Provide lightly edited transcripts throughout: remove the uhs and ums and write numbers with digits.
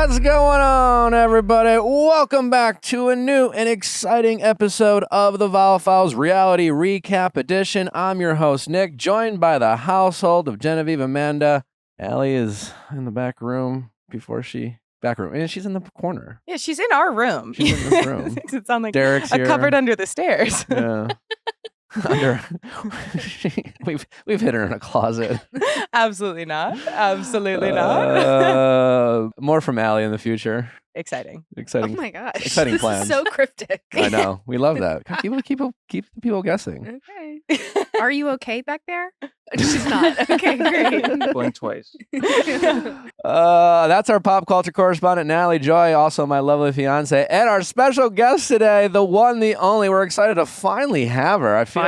What's going on, everybody? Welcome back to a new and exciting episode of the Viall Files Reality Recap Edition. I'm your host, Nick, joined by the household of Genevieve, Amanda. Allie is in the back room and she's in the corner. Yeah, she's in our room. She's in this room. It's on like Derek's a here. cupboard under the stairs. Yeah. We've hid her in a closet. Absolutely not. Absolutely not. More from Allie in the future. Exciting. Exciting. Oh my gosh. Exciting This plans. is so cryptic. I know. We love that. Keep the people guessing. Okay. Are you okay back there? She's not. Okay, great. Blink twice. That's our pop culture correspondent, Natalie Joy, also my lovely fiance, and our special guest today, the one, the only. We're excited to finally have her. I feel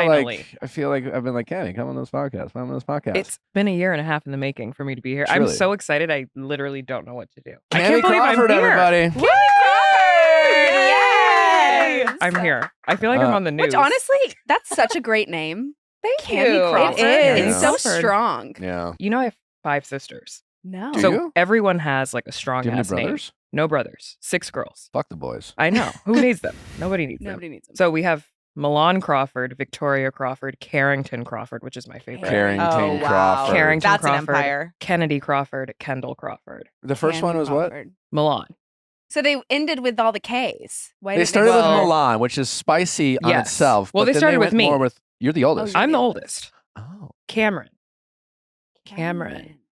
like I've been like, Kamie, come on this podcast. It's been a year and a half in the making for me to be here. Truly. I'm so excited. I literally don't know what to do. I Kamie can't believe Crawford, I'm here. everybody. Kamie Crawford! Yay! I'm here. I feel like I'm on the news. Which honestly, that's such a great name. Thank Kamie you. Crawford. It is. Yeah. It's so Crawford. strong. Yeah. You know, I have 5 sisters. No. Do So you? everyone has like a strong Do you have ass any name. brothers? No brothers. 6 girls. Fuck the boys. I know. Who needs them? Nobody needs them. Nobody needs them. So we have Milan Crawford, Victoria Crawford, Carrington Crawford, which is my favorite. Carrington Oh, wow. Crawford. Carrington That's an Crawford, empire. Kennedy Crawford, Kendall Crawford. The first one Kamie was what? Crawford. Milan. So they ended with all the K's. Why They did started with Well- Milan, which is spicy on Yes. itself. Well, but they then started with went me. more with, you're the oldest. You're I'm the the oldest. oldest. Oh, Cameron.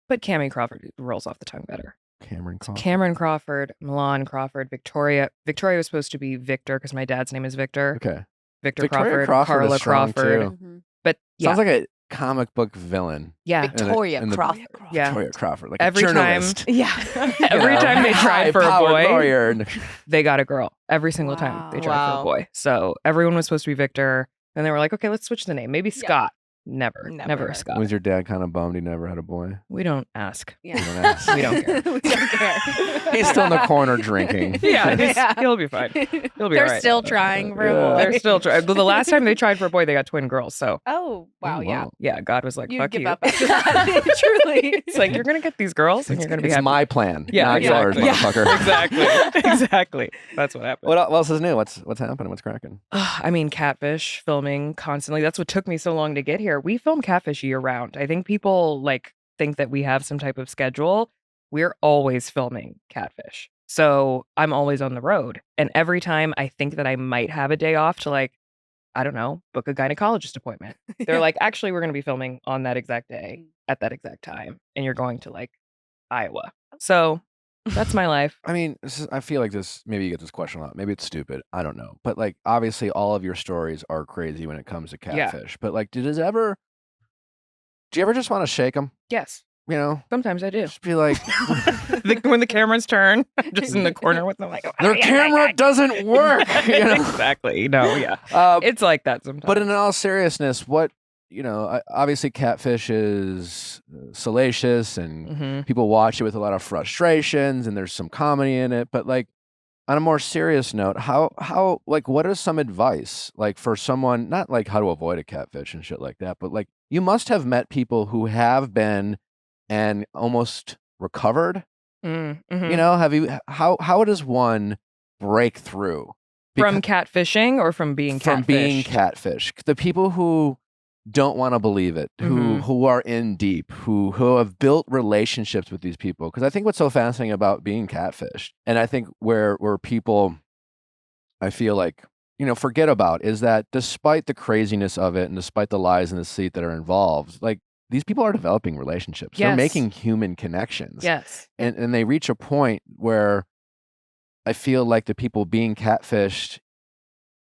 But Kamie Crawford rolls off the tongue better. Cameron Crawford. Cameron Crawford, Milan Crawford, Victoria. Victoria was supposed to be Victor because my dad's name is Victor. Okay. Victor Victoria Crawford, Crawford is Carla strong, Crawford. too. Mhm. But yeah, Sounds like a comic book villain. yeah. Victoria in the- Crawford. Yeah. Victoria Crawford, like Every a time- journalist. Yeah. Every time they tried for a High-powered boy, lawyer. they got a girl. Every single time they tried for Wow. a boy. So everyone was supposed to be Victor. And they were like, okay, let's switch the name. Maybe Scott. Never Never. a Scott. Was your dad kind of bummed he never had a boy? We don't ask. Yeah. You don't ask. We don't care. We don't care. He's still in the corner drinking. Yeah, Yeah. he'll be fine. He'll be They're all right. still trying for Yeah. a boy. They're still trying. The last time they tried for a boy, they got twin girls. So Oh, wow, Oh, yeah. yeah, God was like, You'd fuck give you. up after that. Truly. It's like, you're going to get these girls and you're going to be It's happy. my plan, Yeah, not yours, exactly. motherfucker. Exactly. Exactly. That's what happened. What else is new? What's happening? What's cracking? I mean, Catfish filming constantly. That's what took me so long to get here. We film Catfish year round. I think people think that we have some type of schedule. We're always filming Catfish. So I'm always on the road. And every time I think that I might have a day off to I don't know, book a gynecologist appointment. They're like, actually, we're going to be filming on that exact day at that exact time. And you're going to Iowa. So that's my life. I mean, I feel like maybe you get this question a lot. Maybe it's stupid. I don't know. But obviously all of your stories are crazy when it comes to Yeah. Catfish. But do you ever just want to shake them? Yes. You know? Sometimes I do. Just be like, When the cameras turn, I'm just in the corner with them their camera doesn't work. You know? Exactly. No, yeah. It's like that sometimes. But in all seriousness, obviously Catfish is salacious and Mhm. people watch it with a lot of frustrations and there's some comedy in it. But on a more serious note, how what is some advice for someone, not how to avoid a catfish and shit like that, but you must have met people who have been and almost recovered. Mhm. You know, how does one break through From catfishing or from being from being catfished? catfish? The people who don't want to believe it, who are in deep, who have built relationships with these people. Because I think what's so fascinating about being catfished, and I think where people, I feel forget about, is that despite the craziness of it and despite the lies and deceit that are involved, these people are developing relationships. They're Yes. making human connections. Yes. And they reach a point where I feel like the people being catfished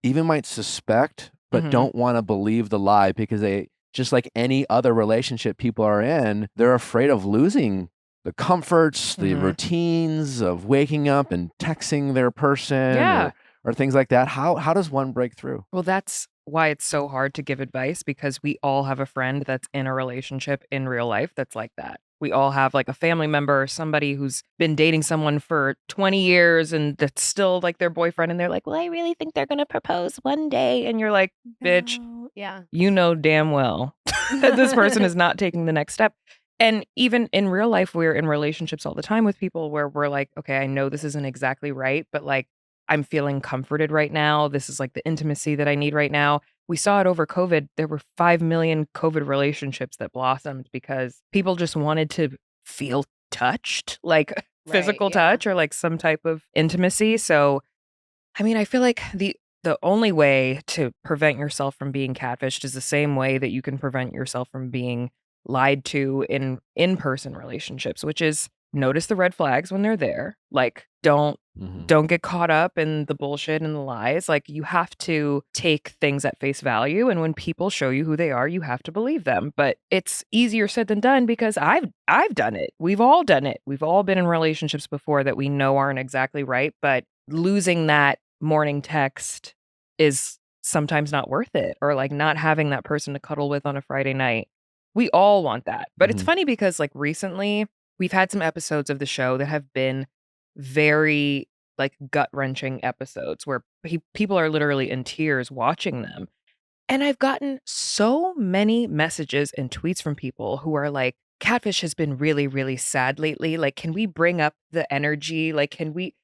even might suspect, but Mhm. don't want to believe the lie because they, just like any other relationship people are in, they're afraid of losing the comforts, the Mhm. routines of waking up and texting their person Yeah. or things like that. How does one break through? Well, that's why it's so hard to give advice, because we all have a friend that's in a relationship in real life that's like that. We all have a family member or somebody who's been dating someone for 20 years and that's still their boyfriend. And they're like, well, I really think they're going to propose one day. And you're like, bitch, No. Yeah. you know damn well that this person is not taking the next step. And even in real life, we're in relationships all the time with people where we're like, okay, I know this isn't exactly right, but like I'm feeling comforted right now. This is like the intimacy that I need right now. We saw it over COVID. There were 5 million COVID relationships that blossomed because people just wanted to feel touched, like physical touch or like some type of intimacy. So, I mean, I feel like the only way to prevent yourself from being catfished is the same way that you can prevent yourself from being lied to in in-person relationships, which is notice the red flags when they're there. Like don't get caught up in the bullshit and the lies. Like you have to take things at face value, and when people show you who they are, you have to believe them. But it's easier said than done because I've done it. We've all done it. We've all been in relationships before that we know aren't exactly right, but losing that morning text is sometimes not worth it, or like not having that person to cuddle with on a Friday night. We all want that. But it's funny because like recently we've had some episodes of the show that have been very like gut-wrenching episodes where people are literally in tears watching them. And I've gotten so many messages and tweets from people who are like, Catfish has been really, really sad lately. Like, can we bring up the energy? Like, can we?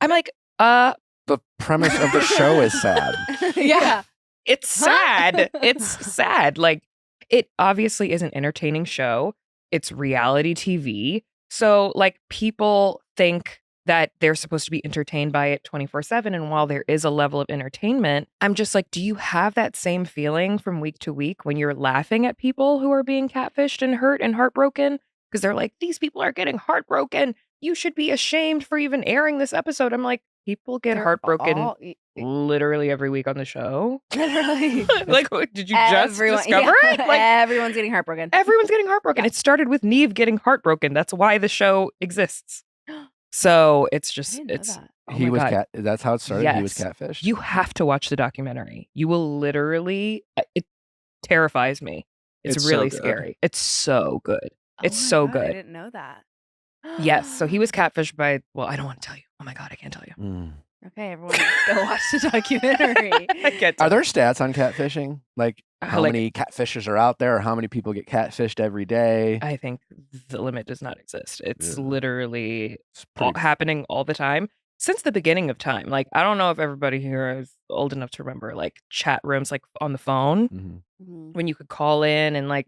I'm like, The premise of the show is sad. Yeah. It's sad. It's sad. Like, it obviously is an entertaining show. It's reality TV. So, like, people think that they're supposed to be entertained by it 24/7. And while there is a level of entertainment, I'm just like, do you have that same feeling from week to week when you're laughing at people who are being catfished and hurt and heartbroken? Because they're like, these people are getting heartbroken. You should be ashamed for even airing this episode. I'm like, people get heartbroken literally every week on the show. Literally. Like, did you just discover it? Like, everyone's getting heartbroken. everyone's getting heartbroken. It started with Neve getting heartbroken. That's why the show exists. So it's just, it's, oh He my was God. that's how it started. He was Yes. catfished. You have to watch the documentary. You will literally, it terrifies me. It's It's so really good. scary. It's so good. Oh It's my so God, I good. didn't know that. Yes. So he was catfished by, well, I don't want to tell you. Oh my God, I can't tell you. Mm. Okay, everyone, go watch the documentary. I can't tell Are there stats on catfishing? Like how like- many catfishers are out there, or how many people get catfished every day? I think the limit does not exist. It's Yeah. literally It's pretty happening all the time since the beginning of time. Like, I don't know if everybody here is old enough to remember like chat rooms, like on the phone Mhm. when you could call in and like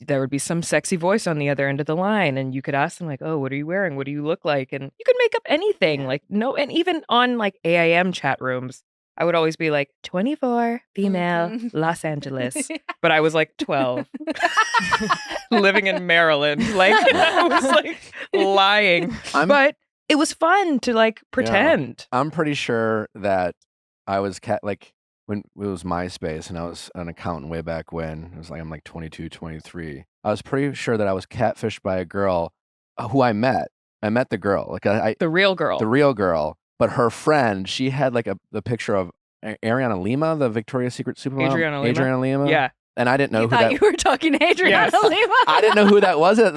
there would be some sexy voice on the other end of the line and you could ask them like, oh, what are you wearing? What do you look like? And you could make up anything. Yeah. Like, no, and even on like AIM chat rooms, I would always be like 24, female, Mhm. Los Angeles. But I was like 12, living in Maryland. Like, I was like lying. I'm- But it was fun to like pretend. I'm pretty sure that I was like when it was MySpace and I was an accountant way back when. It was like I'm like 22, 23. I was pretty sure that I was catfished by a girl who I met. I met the girl, like The real girl. the real girl, but her friend. She had like the picture of Ariana Lima, the Victoria's Secret supermodel. Adriana Lima? Yeah. And I didn't know You who thought that. you were talking to Adriana Yes. Lima. I didn't know who that was at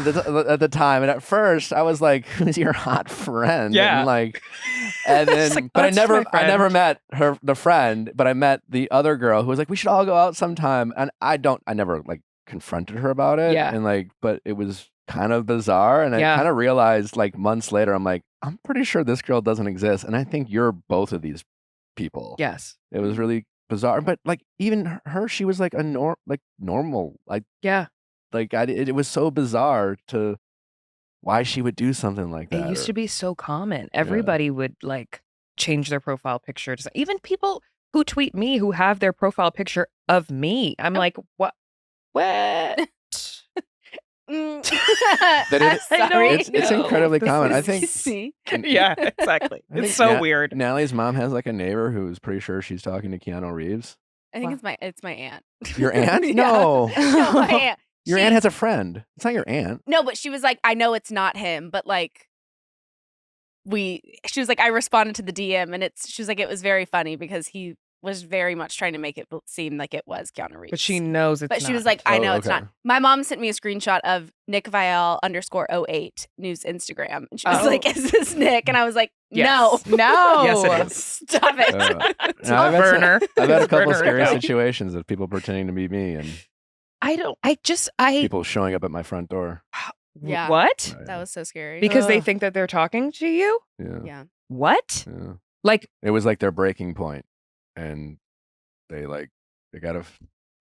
the time, and at first I was like, "Who's your hot friend?" Yeah. and like, and then, It's like, but "That's my I never friend." met the friend, but I met the other girl who was like, "We should all go out sometime," and I never like confronted her about it, Yeah. and like, but it was kind of bizarre, and Yeah. I kind of realized like months later, I'm like, I'm pretty sure this girl doesn't exist, and I think you're both of these people. Yes. It was really bizarre, but like even her, she was like a normal, like. Yeah. Like it was so bizarre to why she would do something like that. It used to be so common. Everybody would like change their profile picture to even people who tweet me who have their profile picture of me. I'm like, what? What? That it's know. incredibly This common. I is- think See? Yeah, exactly. I think It's so Nat- weird. Natalie's mom has like a neighbor who's pretty sure she's talking to Keanu Reeves. I think Wow. it's my aunt. Your aunt? Yeah. No. No, my aunt. Your She- aunt has a friend. It's not your aunt. No, but she was like, I know it's not him, but like she was like, I responded to the DM and she was like, it was very funny because he was very much trying to make it seem like it was Keanu Reeves. But she knows it's But she not. was like, I Oh, know it's okay. not. My mom sent me a screenshot of Nick Viall _08 news Instagram. And she was Oh. like, is this Nick? And I was like, Yes. no. No. Yes, it is. Stop it. Now, It's a burner. I've had a It's couple burner scary account. situations of people pretending to be me, and People showing up at my front door. Yeah. What? Oh, That was so scary. Because they Ugh. think that they're talking to you? Yeah. Yeah. What? Yeah. Like, It was like their breaking point, and they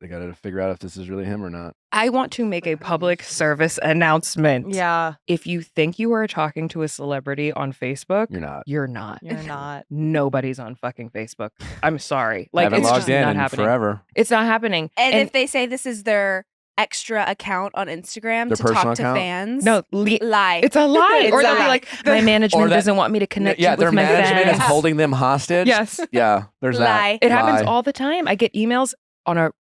gotta figure out if this is really him or not. I want to make a public service announcement. Yeah, If you think you are talking to a celebrity on Facebook, You're not. you're not. you're not. Nobody's on fucking Facebook. I'm sorry. I Like, haven't it's logged just in not in happening. forever. It's not happening. And if they say this is their extra account on Instagram Their to personal talk to account? fans, no, lie. it's a lie. It's Or a they'll be lie. like, my management that- doesn't want me to connect Yeah, you their with my management fans. is holding them hostage. Yes. Yeah, there's Lie. It happens Lie. all the time. I get emails on a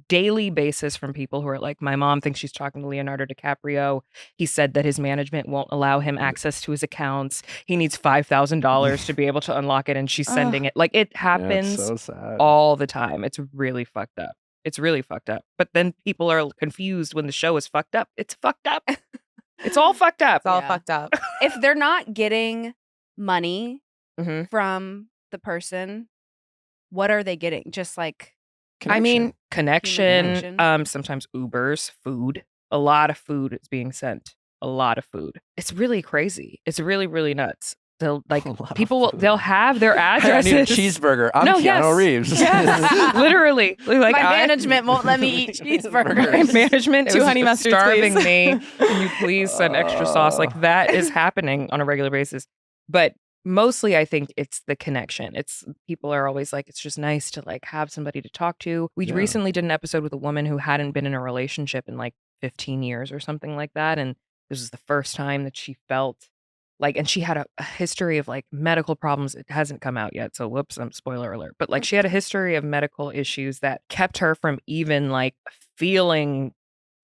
daily basis from people who are like, my mom thinks she's talking to Leonardo DiCaprio. He said that his management won't allow him access to his accounts. He needs $5,000 to be able to unlock it, and she's sending it. Like, it Yeah, happens it's so sad. all the time. It's really fucked up. It's really fucked up. But then people are confused when the show is fucked up. It's fucked up. It's all fucked up. It's all Yeah. fucked up. If they're not getting money Mhm. from the person, what are they getting? Just like I mean, Connection. connection. Sometimes Ubers, food. A lot of food is being sent. A lot of food. It's really crazy. It's really, really nuts. They'll like A lot of people will food. they'll have their I addresses. need a cheeseburger. I'm No, Keanu yes. Reeves. Yes, literally. Like, my I- management won't let me eat My cheeseburgers. management Two is honey mustards, starving please. me. Can you please send extra sauce? Like, that is happening on a regular basis. But mostly I think it's the connection. It's people are always like, it's just nice to like have somebody to talk to. We Yeah. recently did an episode with a woman who hadn't been in a relationship in like 15 years or something like that. And this was the first time that she felt like, and she had a history of like medical problems. It hasn't come out yet. So whoops, I'm spoiler alert. But like she had a history of medical issues that kept her from even like feeling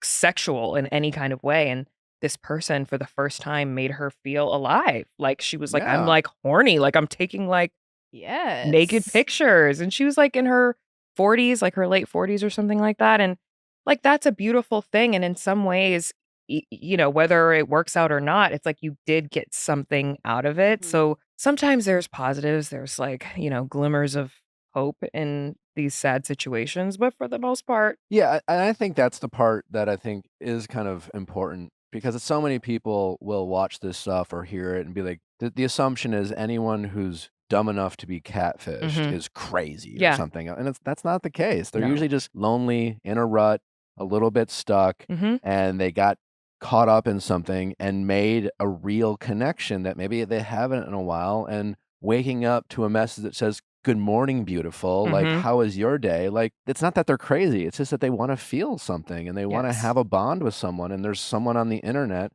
sexual in any kind of way. And this person for the first time made her feel alive. Like she was like, Yeah. I'm like horny. Like I'm taking like Yes. naked pictures. And she was like in her 40s, like her late 40s or something like that. And like that's a beautiful thing. And in some ways, you know, whether it works out or not, it's like you did get something out of it. Mhm. So sometimes there's positives, there's like, you know, glimmers of hope in these sad situations. But for the most part, Yeah, and I think that's the part that I think is kind of important because so many people will watch this stuff or hear it and be like, the assumption is anyone who's dumb enough to be catfished Mhm. is crazy or Yeah. something. And that's not the case. They're No. usually just lonely, in a rut, a little bit stuck, Mhm. and they got caught up in something and made a real connection that maybe they haven't in a while. And waking up to a message that says, "Good morning, beautiful. Like, Mhm. how is your day?" Like, it's not that they're crazy. It's just that they want to feel something and they want to Yes. have a bond with someone. And there's someone on the internet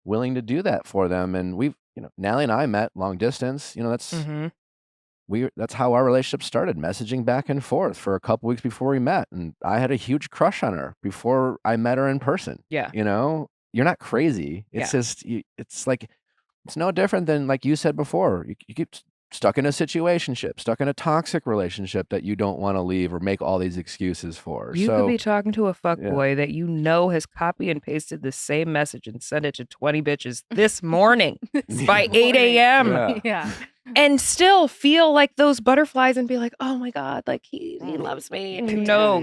willing to do that for them. And we've, Natalie and I met long distance. Mhm. That's how our relationship started, messaging back and forth for a couple weeks before we met. And I had a huge crush on her before I met her in person. Yeah. You're not crazy. It's just, it's like, it's no different than, like you said before, you get stuck in a situationship, stuck in a toxic relationship that you don't want to leave or make all these excuses for. You So could be talking to a fuckboy that you know has copy and pasted the same message and sent it to 20 bitches this morning by 8 a.m. Yeah. Yeah. and still feel like those butterflies and be like, oh my God, like he loves me. And you know.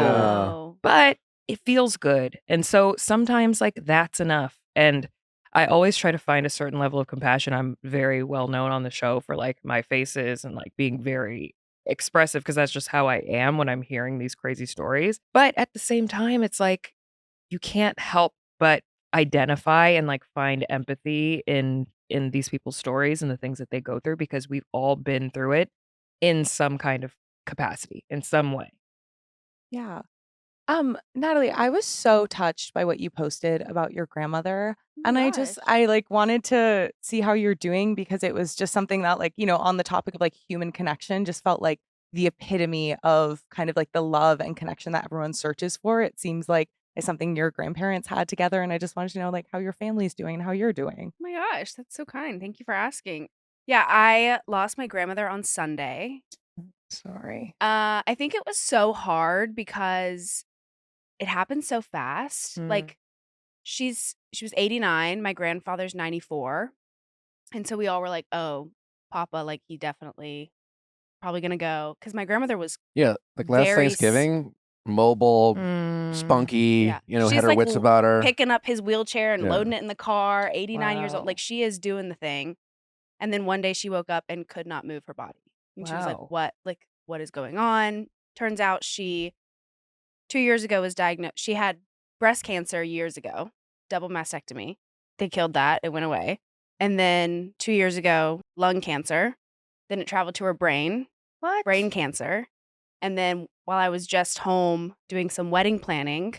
Yeah. But it feels good. And so sometimes like that's enough. And I always try to find a certain level of compassion. I'm very well known on the show for like my faces and like being very expressive because that's just how I am when I'm hearing these crazy stories. But at the same time, it's like you can't help but identify and like find empathy in these people's stories and the things that they go through because we've all been through it in some kind of capacity, in some way. Yeah. Natalie, I was so touched by what you posted about your grandmother. And I like wanted to see how you're doing because it was just something that like, on the topic of like human connection, just felt like the epitome of kind of like the love and connection that everyone searches for. It seems like it's something your grandparents had together. And I just wanted to know like how your family's doing and how you're doing. Oh my gosh, that's so kind. Thank you for asking. Yeah, I lost my grandmother on Sunday. Sorry. I think it was so hard because it happened so fast. Mm. Like she was 89, my grandfather's 94. And so we all were like, "Oh, Papa, like he definitely probably gonna go." Because my grandmother was Yeah, like last Very s- Thanksgiving, mobile, Mm. spunky, Yeah. you know, She's had her like wits about her. picking up his wheelchair and Yeah. loading it in the car, 89 years old. Wow. Like she is doing the thing. And then one day she woke up and could not move her body. And she was like, Wow. what is going on? Turns out she 2 years ago was diagnosed. She had breast cancer years ago, double mastectomy. They killed that. It went away. And then 2 years ago, lung cancer. Then it traveled to her brain, What? brain cancer. And then while I was just home doing some wedding planning,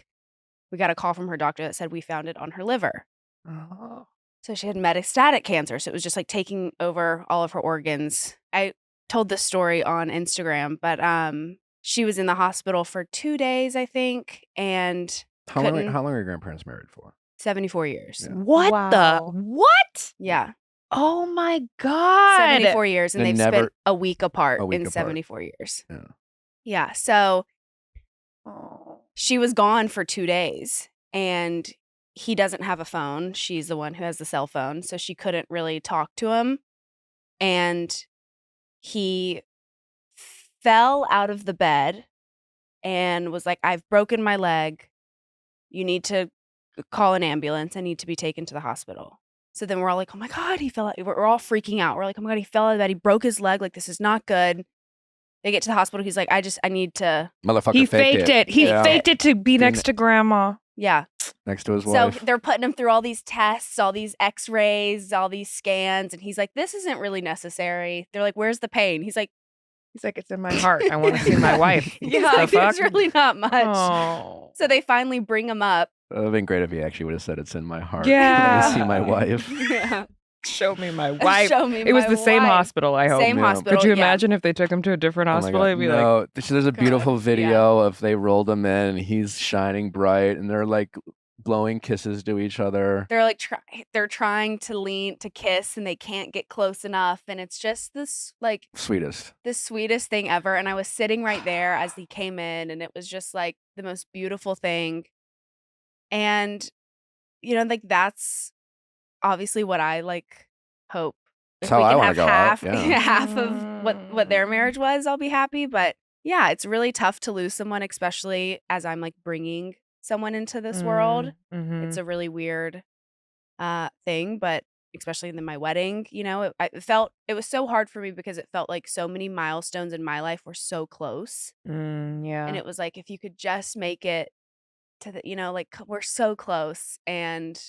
we got a call from her doctor that said we found it on her liver. Oh. So she had metastatic cancer. So it was just like taking over all of her organs. I told this story on Instagram, but she was in the hospital for 2 days, I think, and How long couldn't- are your grandparents married for? 74 years. Yeah. What the? Wow. What? Yeah. Oh my God. 74 years. And They they've never- spent a week apart A week in apart. 74 years. Yeah. Yeah. So Oh. she was gone for 2 days and he doesn't have a phone. She's the one who has the cell phone. So she couldn't really talk to him. And he fell out of the bed and was like, I've broken my leg. You need to call an ambulance. I need to be taken to the hospital. So then we're all like, oh my God, he fell out. We're all freaking out. We're like, oh my God, he fell out of bed. He broke his leg. Like, this is not good. They get to the hospital. He's like, I need to. Motherfucker He faked it. He Yeah. faked it to be next to grandma. Yeah. Next to his So wife. they're putting him through all these tests, all these x-rays, all these scans. And he's like, this isn't really necessary. They're like, where's the pain? He's like, It's in my heart. I want to see my wife. yeah, The like, fuck? it's really not much. Oh. So they finally bring him up. It would have been great if he actually would have said it's in my heart. Yeah. Let me see my wife. Yeah. Show me my wife. Show me It was my the same wife. hospital, I hope. Same Yeah. hospital. Could you yeah. imagine if they took him to a different Oh my hospital? God. It'd be like, No, there's a beautiful God, video of they rolled him in and he's shining bright and they're like blowing kisses to each other. They're like they're trying to kiss and they can't get close enough, and it's just this like Sweetest. the sweetest thing ever. And I was sitting right there as he came in, and it was just like the most beautiful thing. And like that's obviously what I like hope. If That's how we I can wanna have go out, half yeah. half of what their marriage was, I'll be happy. But yeah, it's really tough to lose someone, especially as I'm like bringing someone into this world. It's a really weird thing, but especially in my wedding, it was so hard for me because it felt like so many milestones in my life were so close. yeah. And it was like, if you could just make it to the, like we're so close, and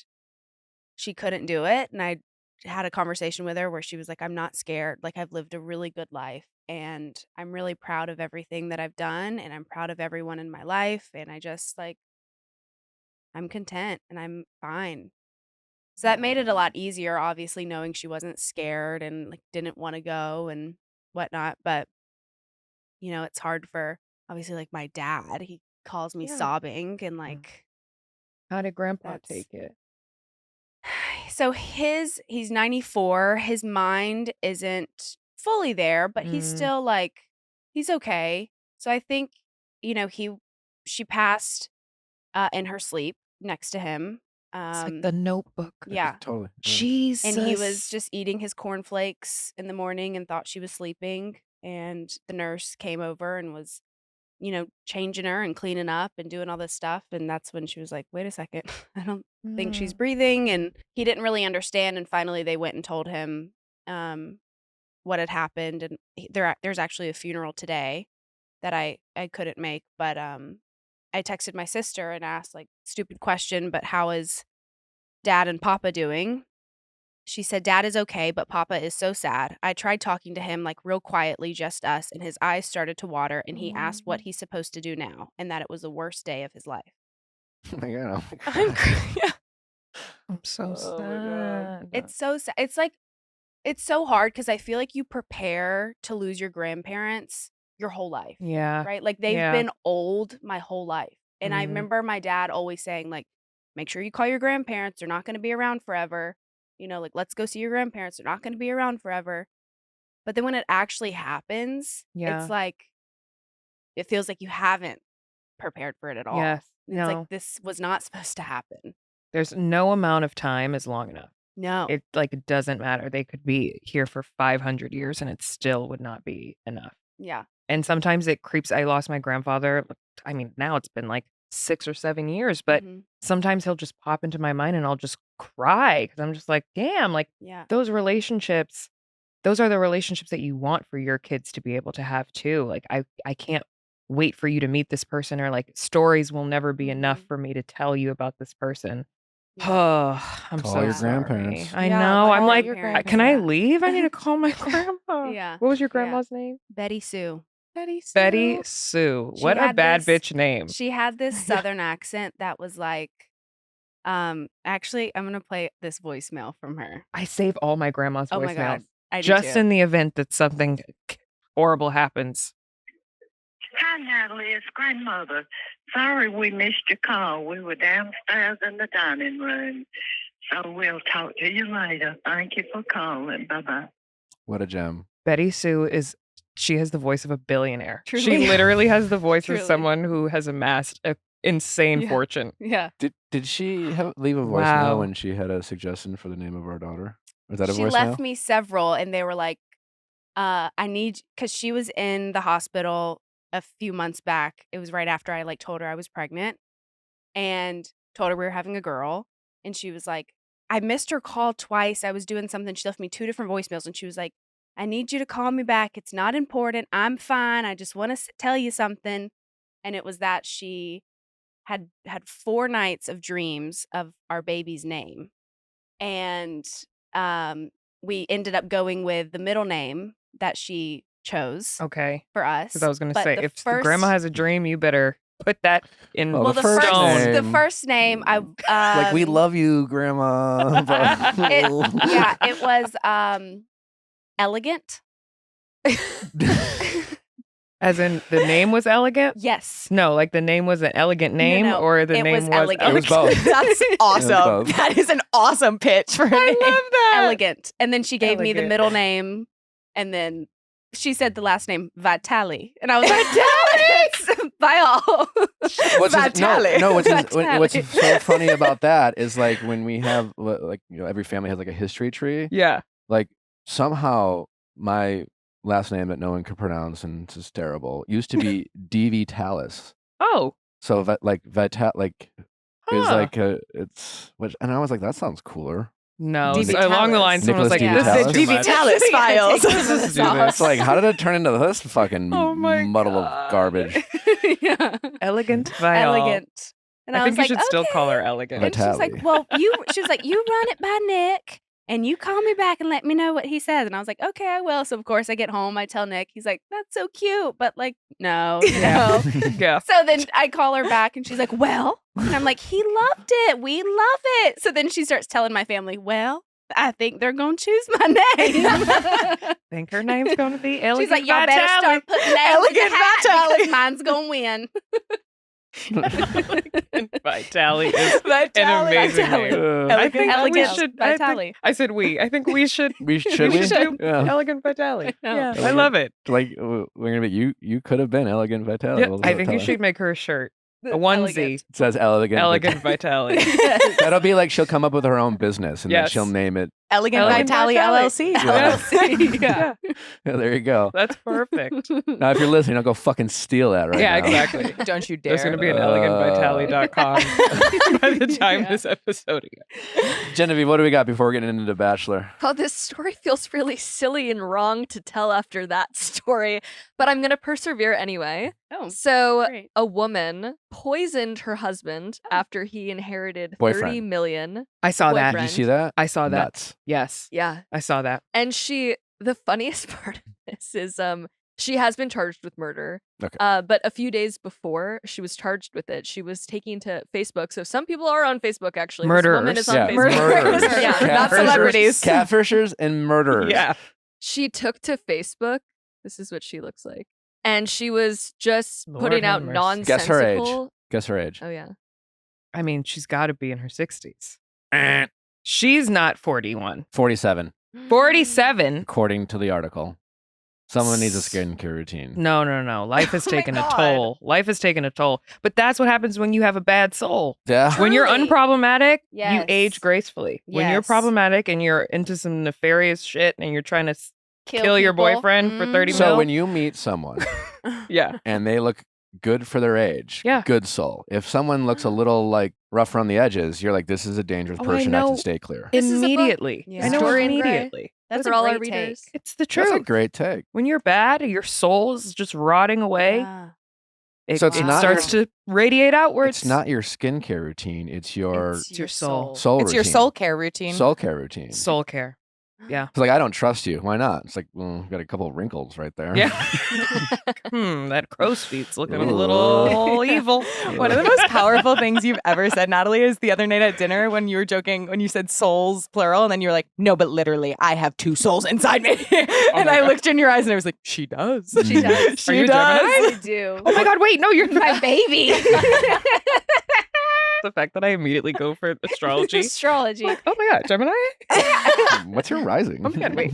she couldn't do it. And I had a conversation with her where she was like, I'm not scared. Like, I've lived a really good life and I'm really proud of everything that I've done. And I'm proud of everyone in my life. And I just like, I'm content and I'm fine. So that made it a lot easier, obviously, knowing she wasn't scared and like didn't want to go and whatnot. But, it's hard for obviously like my dad. He calls me Yeah. sobbing and like, How did grandpa That's- take it? so he's 94. His mind isn't fully there, but he's Mm. still like, he's okay. So I think, she passed in her sleep next to him. It's like the Notebook. Yeah. Totally. Yeah. Jesus. And he was just eating his cornflakes in the morning and thought she was sleeping. And the nurse came over and was, changing her and cleaning up and doing all this stuff. And that's when she was like, wait a second, I don't think she's breathing. And he didn't really understand. And finally they went and told him what had happened. And there's actually a funeral today that I couldn't make. But I texted my sister and asked, like, stupid question, but how is Dad and Papa doing? She said, Dad is okay, but Papa is so sad. I tried talking to him like real quietly, just us, and his eyes started to water, and he asked what he's supposed to do now, and that it was the worst day of his life. Oh my God. I'm crying. I'm so Oh my God. sad. It's so sad. It's like, it's so hard because I feel like you prepare to lose your grandparents your whole life, Yeah. right? Like they've Yeah. been old my whole life. And I Mhm. remember my dad always saying, like, make sure you call your grandparents. They're not going to be around forever. Like, let's go see your grandparents. They're not going to be around forever. But then when it actually happens, Yeah. it's like, it feels like you haven't prepared for it at all. Yes. And it's like, this was not supposed to happen. There's no amount of time is long enough. No. It doesn't matter. They could be here for 500 years and it still would not be enough. Yeah. And sometimes it creeps. I lost my grandfather I mean, now it's been like 6 or 7 years, but sometimes he'll just pop into my mind and I'll just cry because I'm just like, damn, like those relationships, those are the relationships that you want for your kids to be able to have too. Like I can't wait for you to meet this person, or like stories will never be enough for me to tell you about this person. Oh, I'm Call so your sorry. grandparents. I Yeah, know. I'm call like, your grandparents. can I leave? I need to call my grandma. Yeah. What was your grandma's name? Betty Sue. Betty Sue. She What a had bad this- bitch name. She had this southern accent that was like, actually, I'm gonna play this voicemail from her. I save all my grandma's Oh my God, voicemails I do just too. in the event that something horrible happens. Hi, Natalie. It's grandmother. Sorry we missed your call. We were downstairs in the dining room. So we'll talk to you later. Thank you for calling. Bye-bye. What a gem. Betty Sue she has the voice of a billionaire. She Truly. literally has the voice Truly. of someone who has amassed an insane fortune. Yeah. Did she leave a voicemail Wow. when she had a suggestion for the name of our daughter? Was that a She voicemail? left me several, and they were like, because she was in the hospital a few months back. It was right after I like told her I was pregnant and told her we were having a girl. And she was like, I missed her call twice. I was doing something. She left me 2 different voicemails, and she was like, I need you to call me back. It's not important. I'm fine. I just want to tell you something. And it was that she had 4 nights of dreams of our baby's name. And we ended up going with the middle name that she chose Okay. for us. Because I was going to But say, the if the first- grandma has a dream, you better put that in Well, well, the the first first name- name, I Like, we love you, Grandma. but- it was Elegant. As in, the name was elegant? Yes. No, like the name was an elegant name, no, or the it name was was elegant. It was both. That's awesome. both. That is an awesome pitch for a name. that. Elegant. And then she gave me the Elegant. middle name, and then she said the last name Vitali, and I was like, Viall. Vitali. What's so funny about that is like when we have like every family has like a history tree. Yeah. Like somehow my last name that no one can pronounce and it's just terrible used to be D Vitalis. Oh. So Vital like is Huh. like it's which, and I was like, that sounds cooler. No. D. So along the Vitalis. line, someone was like, Nicholas this D. is too D. much. Vitalis We gotta files. take this Let's do off. this. It's like, how did it turn into this fucking Oh my muddle God. of garbage? Yeah. Elegant Viall. Elegant. And I I, think was you like, should still call her "Okay." elegant. And she's like, Natalie. well, she was like, you run it by Nick and you call me back and let me know what he says. And I was like, okay, I will. So of course I get home, I tell Nick, he's like, that's so cute, but like, no, you know. Yeah. So then I call her back and she's like, well, and I'm like, he loved it. We love it. So then she starts telling my family, well, I think they're going to choose my name. Think her name's going to be Elegant She's like, y'all better Vitali. start putting names in Elegant the hat Vitali. because mine's going to win. Elegant Vitali is an Vitali. amazing Vitali. name. I Elegant think we Elegant should. Vitali. I said we. I think we should. we should. we should. Yeah. Elegant Vitali. No. Yeah, I Elegant. love it. Like we're gonna be you could have been Elegant Vitality. Yeah, We'll I think tell you her. should make her a shirt, a Elegant. onesie. It says Elegant. Elegant Vitali. That'll be like she'll come up with her own business and then Yes. she'll name it. Elegant Elegant Vitali Vitali. LLC. LLC. Yeah. Yeah, there you go. That's perfect. Now, if you're listening, I'll go fucking steal that right Yeah, now. exactly. Don't you dare. There's going to be an elegantvitality.com by the time Yeah. this episode airs. Genevieve, what do we got before we're getting into The Bachelor? Oh, this story feels really silly and wrong to tell after that story, but I'm going to persevere anyway. Oh, So, great. a woman poisoned her husband after he inherited 30 Boyfriend. million. I saw that. Did you see that? I saw that. Nuts. Yes, Yeah. I saw that. And the funniest part of this is she has been charged with murder. Okay. But a few days before she was charged with it, she was taking to Facebook. So some people are on Facebook actually. This woman Murderers. is on Yeah, Facebook. murderers. Yeah. Not Catfishers- celebrities. Catfishers and murderers. Yeah. She took to Facebook. This is what she looks like. And she was just Lord putting have out mercy. nonsensical. Guess her age. Guess her age. Oh yeah. I mean, she's got to be in her 60s. She's not 41. 47, 47? according to the article. Someone needs a skincare routine. No. Life has Oh my taken a God. toll. Life has taken a toll. But that's what happens when you have a bad soul. Yeah. When you're Truly. unproblematic, you Yes. age gracefully. When you're Yes. problematic and you're into some nefarious shit and you're trying to kill your people. boyfriend for 30 So mil. when you meet someone Yeah. and they look good for their age. Yeah. Good soul. If someone looks a little like rough around the edges, you're like, this is a dangerous I person. I know. should stay clear. This is a book. Immediately. Yeah. I know Dorian Gray. immediately. That's For a all our great readers. take. It's the That's a truth. great take. When you're bad, your soul is just rotting away. Yeah. It, So it's it not starts your- to radiate outwards. It's not your skincare routine. It's your It's your soul. soul It's your routine. soul care routine. Soul care routine. soul care. Yeah. It's like, I don't trust you. Why not? It's like, well, got a couple of wrinkles right there. Yeah. That crow's feet's looking a Ooh. little evil. One of the most powerful things you've ever said, Natalie, is the other night at dinner when you were joking, when you said souls, plural, and then you were like, no, but literally, I have 2 souls inside me. And I looked in your eyes and I was like, she does. She does. She Are you a does. Gemini? I do. Oh my God, wait, no, you're My baby. the fact that I immediately go for astrology. Astrology. Oh my God, Gemini? What's your rising? Oh my God, wait,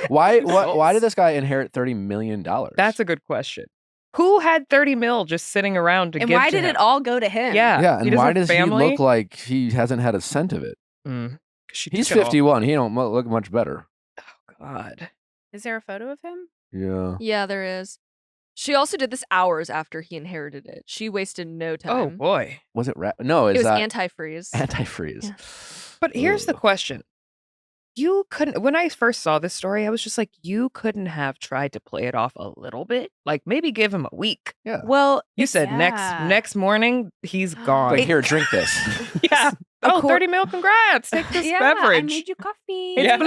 what? Why did this guy inherit $30 million? That's a good question. Who had 30 mil just sitting around to And give why to did him? it all go to him? Yeah. Yeah, He and doesn't why have does family? he look like he hasn't had a cent of it? Mm. She He's took it all. 51. He don't look much better. God. Is there a photo of him? Yeah. Yeah, there is. She also did this hours after he inherited it. She wasted no time. Oh boy. Was it No, It is was that antifreeze. antifreeze? Yeah. But here's the Ugh. question. You couldn't, when I first saw this story, I was just like, you couldn't have tried to play it off a little bit? Like maybe give him a week. Yeah. Well, You said Yeah. next morning, he's gone. Like, here, drink this. Yeah. Oh, Acor- 30 mil, congrats. Take this Yeah, I beverage. made you coffee. It's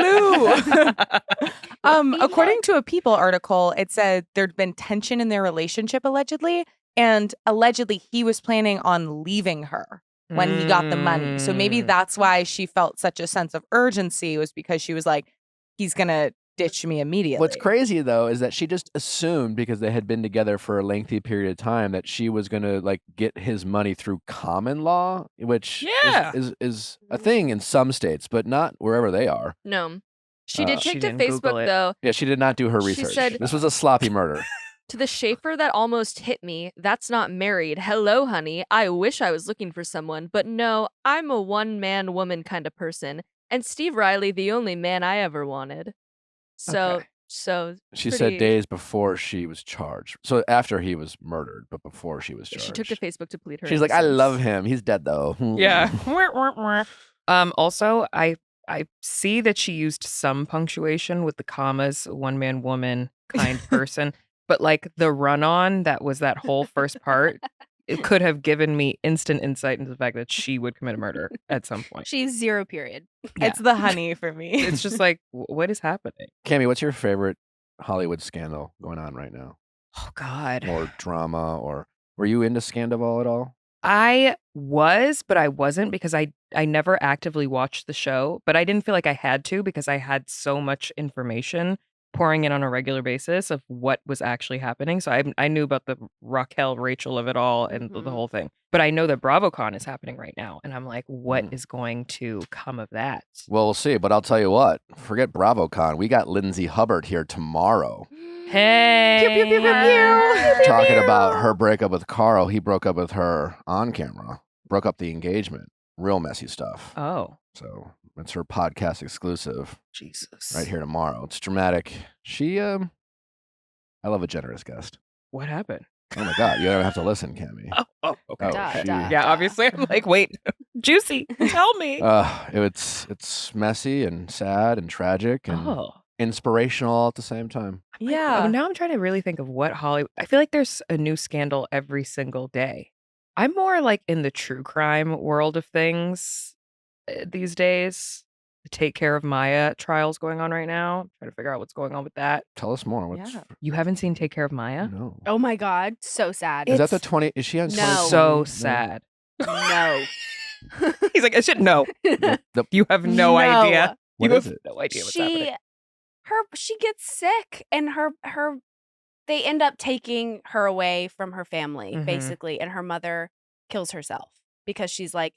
blue. according to a People article, it said there'd been tension in their relationship allegedly, and allegedly he was planning on leaving her when he got the money. So maybe that's why she felt such a sense of urgency, was because she was like, he's gonna ditch me immediately. What's crazy though is that she just assumed, because they had been together for a lengthy period of time, that she was gonna like get his money through common law, which Yeah. is a thing in some states, but not wherever they are. No. She did She take to didn't Google Facebook, it. though. Yeah, she did not do her She research. said- This was a sloppy murder. To the Schaefer that almost hit me, that's not married. Hello, honey. I wish I was looking for someone, but no, I'm a one-man woman kind of person. And Steve Riley, the only man I ever wanted. So, Okay. She pretty- said days before she was charged. So after he was murdered, but before she was charged. she took to Facebook to plead her She's like, I innocence. love him. He's dead though. Yeah. Also, I see that she used some punctuation with the commas, one man, woman, kind person, but like the run on that was that whole first part, it could have given me instant insight into the fact that she would commit a murder at some point. She's 0 period. It's the honey for me. It's just like, what is happening? Kamie, what's your favorite Hollywood scandal going on right now? Oh God. Or drama, or were you into Scandival at all? I was, but I wasn't, because I never actively watched the show, but I didn't feel like I had to, because I had so much information pouring in on a regular basis of what was actually happening. So I knew about the Raquel, Rachel of it all and the Mhm. whole thing. But I know that BravoCon is happening right now, and I'm like, what Mm. is going to come of that? Well, we'll see. But I'll tell you what, forget BravoCon. We got Lindsay Hubbard here tomorrow Hey, Pew, pew, pew, pew, pew. talking about her breakup with Carl. He broke up with her on camera, broke up the engagement. Real messy stuff. Oh, So it's her podcast exclusive Jesus! right here tomorrow. It's dramatic. She, I love a generous guest. What happened? Oh my God, you don't have to listen, Kamie. Oh, okay. Oh, Duh, she- duh. Yeah, obviously, I'm like, wait, juicy. Tell me. It's messy and sad and tragic and Oh. inspirational all at the same time. Yeah. Now I'm trying to really think of what Hollywood. I feel like there's a new scandal every single day. I'm more like in the true crime world of things these days. The Take Care of Maya trials going on right now. I'm trying to figure out what's going on with that. Tell us more. What's Yeah. You haven't seen Take Care of Maya? no? Oh my God. So sad. Is that the It's 20? Is she on? No. 20? So sad. No. He's like, I should know. The- You have no idea. What You is have it? no idea what's happening. She gets sick, and they end up taking her away from her family, Mhm. basically, and her mother kills herself because she's like,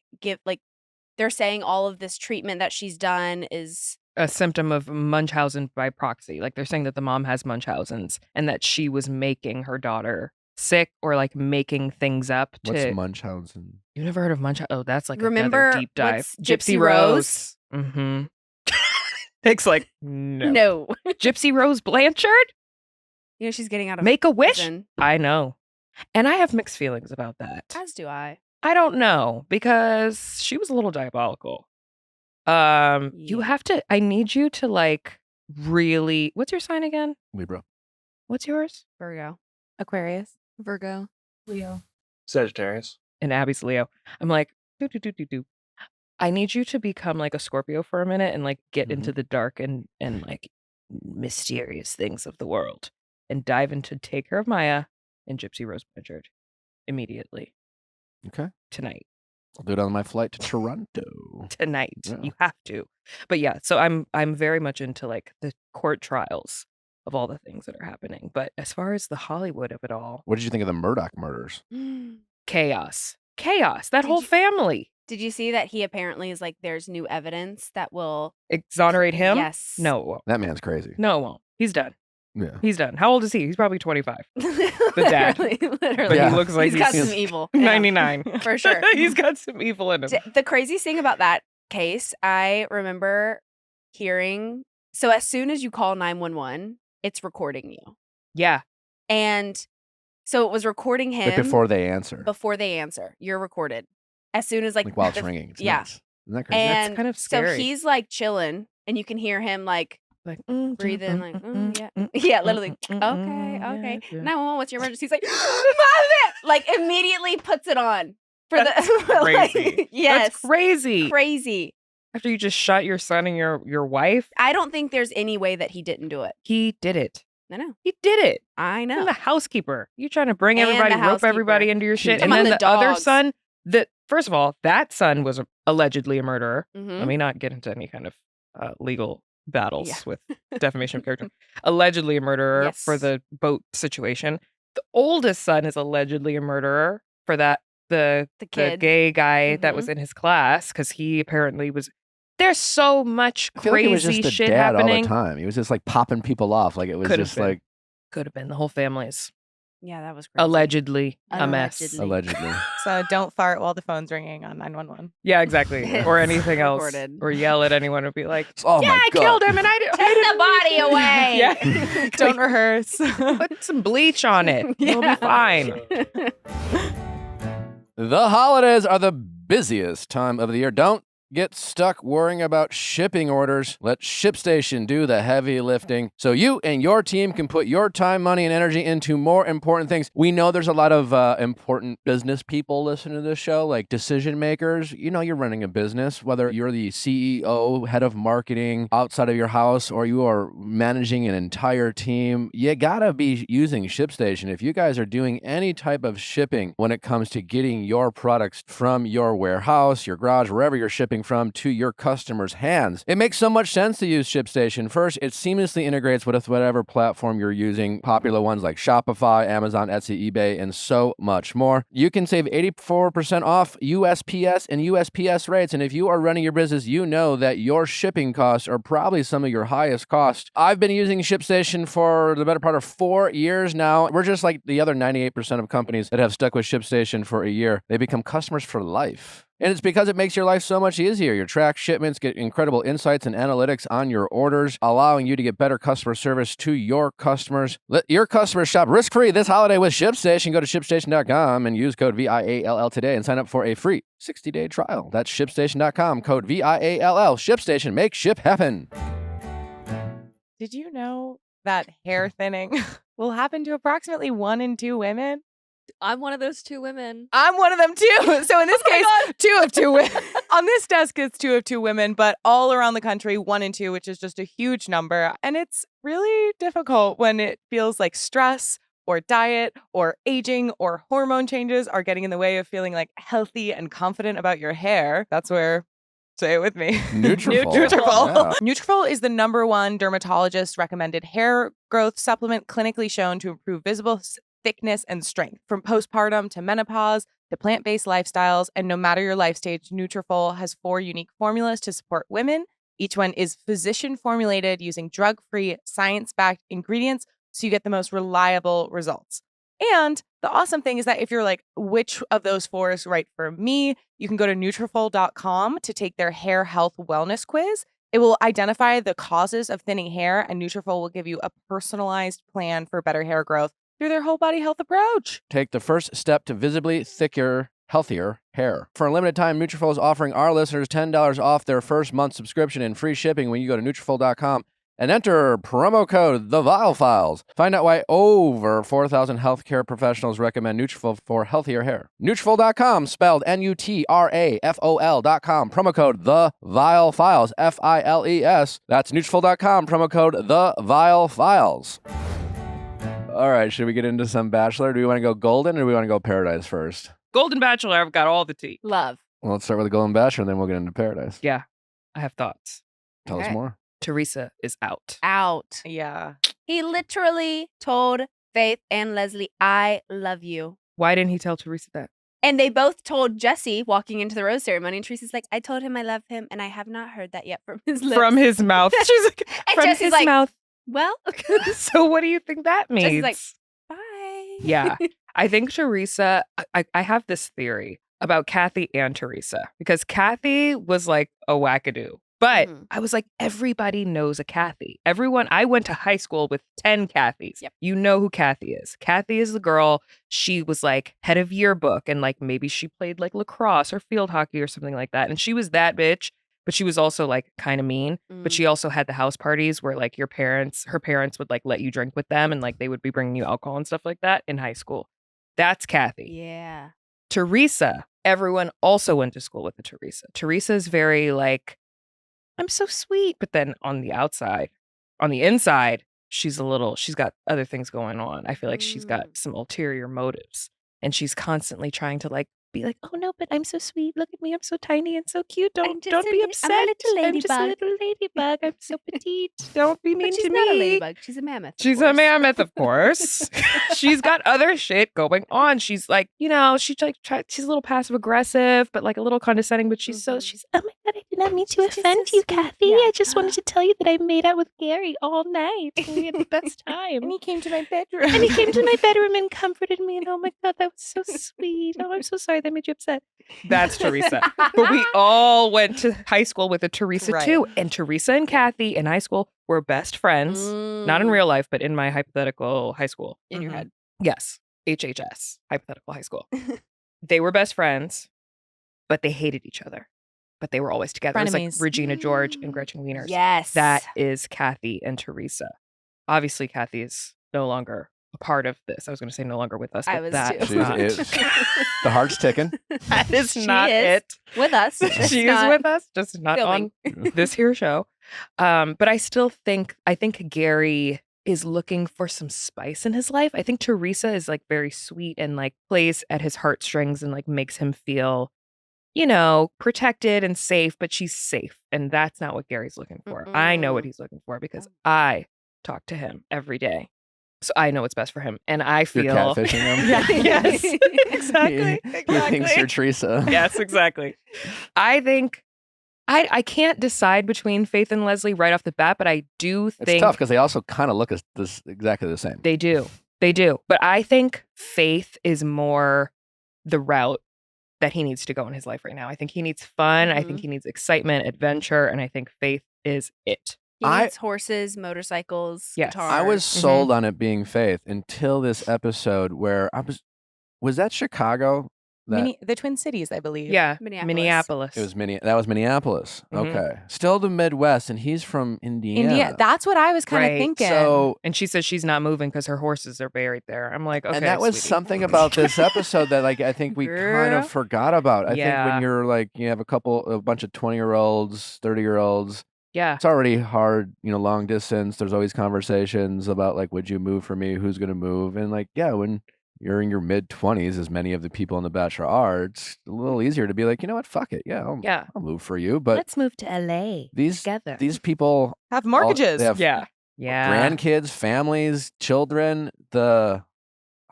they're saying all of this treatment that she's done is A symptom of Munchausen by proxy. Like they're saying that the mom has Munchausen's and that she was making her daughter sick or like making things up to. What's Munchausen? You never heard of Munchausen? Oh, that's like Remember another deep dive. what's Gypsy Rose? Mm-hmm. Nick's like, no. no. Gypsy Rose Blanchard? You know, she's getting out of Make a wish? prison. I know. And I have mixed feelings about that. As do I. I don't know, because she was a little diabolical. You Yeah. have to, I need you to like really, what's your sign again? Libra. What's yours? Virgo. Aquarius. Virgo. Leo. Sagittarius. And Abby's Leo. I'm like, do. I need you to become like a Scorpio for a minute and like get into the dark and like mysterious things of the world and dive into Take Care of Maya and Gypsy Rose Blanchard immediately. Okay. Tonight. I'll do it on my flight to Toronto. Tonight. Yeah. You have to. But yeah, so I'm very much into like the court trials of all the things that are happening. But as far as the Hollywood of it all, What did you think of the Murdoch murders? chaos. That Did whole you- family. Did you see that he apparently is like, there's new evidence that will Exonerate him? Yes. No, it won't. That man's crazy. No, it won't. He's done. Yeah. He's done. How old is he? He's probably 25. The dad. Literally. But Yeah. he looks like He's got he's some evil. Yeah, 99. for sure. He's got some evil in him. The craziest thing about that case, I remember hearing, so as soon as you call 911, it's recording you. Yeah. And so it was recording him Like before they answer. before they answer. You're recorded. As soon as like, Like while it's the- ringing. It's yeah. nuts. Isn't that crazy? And kind of so scary. he's like chilling and you can hear him like Like breathing like, yeah. Yeah, literally. Okay. 911, what's your emergency? He's like, mom, like immediately puts it on. For That's the like, crazy. yes. That's crazy. Crazy. After you just shot your son and your wife, I don't think there's any way that he didn't do it. he did it. I know. He did it. I know. And the housekeeper. You trying to bring And the everybody, rope housekeeper. everybody into your shit. Talking And then about the the other dogs. son, that first of all, that son was allegedly a murderer. Mhm. Let me not get into any kind of legal battles Yeah. with defamation of character. Allegedly a murderer for Yes. the boat situation. The oldest son is allegedly a murderer for that the kid. gay guy that Mhm. was in his class, because he apparently was. There's so much I feel like it was crazy just the shit dad all happening. the time. He was just like popping people off. Like it was Could've just been. like Could have been the whole family's Yeah, that was crazy. allegedly a mess. Allegedly. allegedly. So don't fart while the phone's ringing on 911. Yeah, exactly. Or anything else. Recorded. Or yell at anyone and be like, Oh yeah, my I God. killed him and I didn't. Take the body away. Yeah. Don't rehearse. Put some bleach on it. You'll be Yeah. fine. The holidays are the busiest time of the year. Don't get stuck worrying about shipping orders. Let ShipStation do the heavy lifting so you and your team can put your time, money, and energy into more important things. We know there's a lot of important business people listening to this show, like decision makers. You know you're running a business, whether you're the CEO, head of marketing outside of your house, or you are managing an entire team. You gotta be using ShipStation. If you guys are doing any type of shipping when it comes to getting your products from your warehouse, your garage, wherever you're shipping from to your customers' hands, it makes so much sense to use ShipStation. First, it seamlessly integrates with whatever platform you're using, popular ones like Shopify, Amazon, Etsy, eBay, and so much more. You can save 84% off USPS and USPS rates, and if you are running your business, you know that your shipping costs are probably some of your highest costs. I've been using ShipStation for the better part of 4 years now. We're just like the other 98% of companies that have stuck with ShipStation for a year. They become customers for life. And it's because it makes your life so much easier. You track shipments, get incredible insights and analytics on your orders, allowing you to get better customer service to your customers. Let your customers shop risk-free this holiday with ShipStation. Go to ShipStation.com and use code VIALL today and sign up for a free 60-day trial. That's ShipStation.com, code VIALL. ShipStation, make ship happen. Did you know that hair thinning will happen to approximately 1 in 2 women? I'm one of those 2 women. I'm one of them too. So in this Oh my case, 2 of 2 women. On this desk, it's 2 of 2 women, but all around the country, 1 in 2, which is just a huge number. And it's really difficult when it feels like stress or diet or aging or hormone changes are getting in the way of feeling like healthy and confident about your hair. That's where, say it with me. Nutrafol. Nutrafol. Yeah. Nutrafol is the #1 dermatologist recommended hair growth supplement clinically shown to improve visible thickness and strength. From postpartum to menopause to plant-based lifestyles, and no matter your life stage, Nutrafol has 4 unique formulas to support women. Each one is physician formulated using drug-free, science-backed ingredients, so you get the most reliable results. And the awesome thing is that if you're like, which of those 4 is right for me, you can go to Nutrafol.com to take their hair health wellness quiz. It will identify the causes of thinning hair, and Nutrafol will give you a personalized plan for better hair growth through their whole body health approach. Take the first step to visibly thicker, healthier hair. For a limited time, Nutrafol is offering our listeners $10 off their first month subscription and free shipping when you go to Nutrafol.com and enter promo code The Viall Files. Find out why over 4,000 healthcare professionals recommend Nutrafol for healthier hair. Nutrafol.com, spelled Nutrafol.com. Promo code The Viall Files, Files. That's Nutrafol.com. Promo code The Viall Files. All right, should we get into some Bachelor? Do we want to go Golden or do we want to go Paradise first? Golden Bachelor, I've got all the tea. Love. Well, let's start with the Golden Bachelor and then we'll get into Paradise. Yeah, I have thoughts. Tell us Okay. more. Teresa is out. Out. Yeah. He literally told Faith and Leslie, I love you. Why didn't he tell Teresa that? And they both told Jesse walking into the rose ceremony. And Teresa's like, I told him I love him, and I have not heard that yet from his lips. From his mouth. She's like, And from Jesse's his like, mouth. well, So what do you think that means? Jesse's like, bye. Yeah. I think Teresa, I have this theory about Kathy and Teresa because Kathy was like a wackadoo. But Mhm. I was like, everybody knows a Kathy. I went to high school with 10 Kathys. Yep. You know who Kathy is. Kathy is the girl. She was like head of yearbook and like maybe she played like lacrosse or field hockey or something like that. And she was that bitch, but she was also like kind of mean. But she also had the house parties where like her parents would like let you drink with them and like they would be bringing you alcohol and stuff like that in high school. That's Kathy. Yeah. Teresa, everyone also went to school with the Teresa. Teresa is very like, I'm so sweet. But then on the inside, she's got other things going on. I feel like she's got some ulterior motives. And she's constantly trying to like be like, oh no, but I'm so sweet. Look at me. I'm so tiny and so cute. Don't be upset. I'm a little I'm just a ladybug. little ladybug. I'm so petite. Don't be mean But she's to not a me. ladybug. She's a mammoth. of She's a course. mammoth, of course. She's got other shit going on. She's like, she's like, she's a little passive aggressive, but like a little condescending. But she's oh my God, I did not mean to She's just offend so you, sweet. Kathy. Yeah. I just wanted to tell you that I made out with Gary all night. And we had the best time. And he came to my bedroom. And he came to my bedroom and comforted me. And oh my God, that was so sweet. Oh, I'm so sorry that made you upset. That's Teresa. But we all went to high school with a Teresa Right. too. And Teresa and Kathy in high school were best friends. Not in real life, but in my hypothetical high school. In your Mhm. head. Yes. HHS, hypothetical high school. They were best friends, but they hated each other. But they were always together. It was like Frenemies. Regina George and Gretchen Wieners. Yes. That is Kathy and Teresa. Obviously, Kathy is no longer a part of this. I was going to say no longer with us, but I was that too. is She's not, the heart's ticking. that is She not is. it. with us. She is with us, just not filming. on this here show. But I think Gary is looking for some spice in his life. I think Teresa is like very sweet and like plays at his heartstrings and like makes him feel, protected and safe, but she's safe. And that's not what Gary's looking for. I know what he's looking for because I talk to him every day. So I know what's best for him. And I feel You're catfishing him. Yeah, yes. Exactly. He thinks you're Teresa. Yes, exactly. I think I can't decide between Faith and Leslie right off the bat, but I do It's think tough because they also kind of look exactly the same. they do. They do. But I think Faith is more the route that he needs to go in his life right now. I think he needs fun. I think he needs excitement, adventure, and I think Faith is it. He needs horses, motorcycles, Yes. guitars. I was sold on it being Faith until this episode where was that Chicago? The Twin Cities, I believe. Yeah. Minneapolis. It was that was Minneapolis. Mhm. Okay. Still the Midwest, and he's from Indiana. India. That's what I was kind of Right. thinking. So And she says she's not moving because her horses are buried there. I'm like, okay. and that was sweetie. something about this episode that like I think we kind Girl. of forgot about. I think Yeah. when you're like you have a bunch of 20-year-olds, 30-year-olds, Yeah. it's already hard, long distance. There's always conversations about like, would you move for me? Who's gonna move? And like, yeah, when you're in your mid-20s, as many of the people in The Bachelor are, it's a little easier to be like, you know what, fuck it, yeah, I'll move for you. But Let's move to LA these together. these people have mortgages. they have Yeah. Yeah. grandkids, families, children.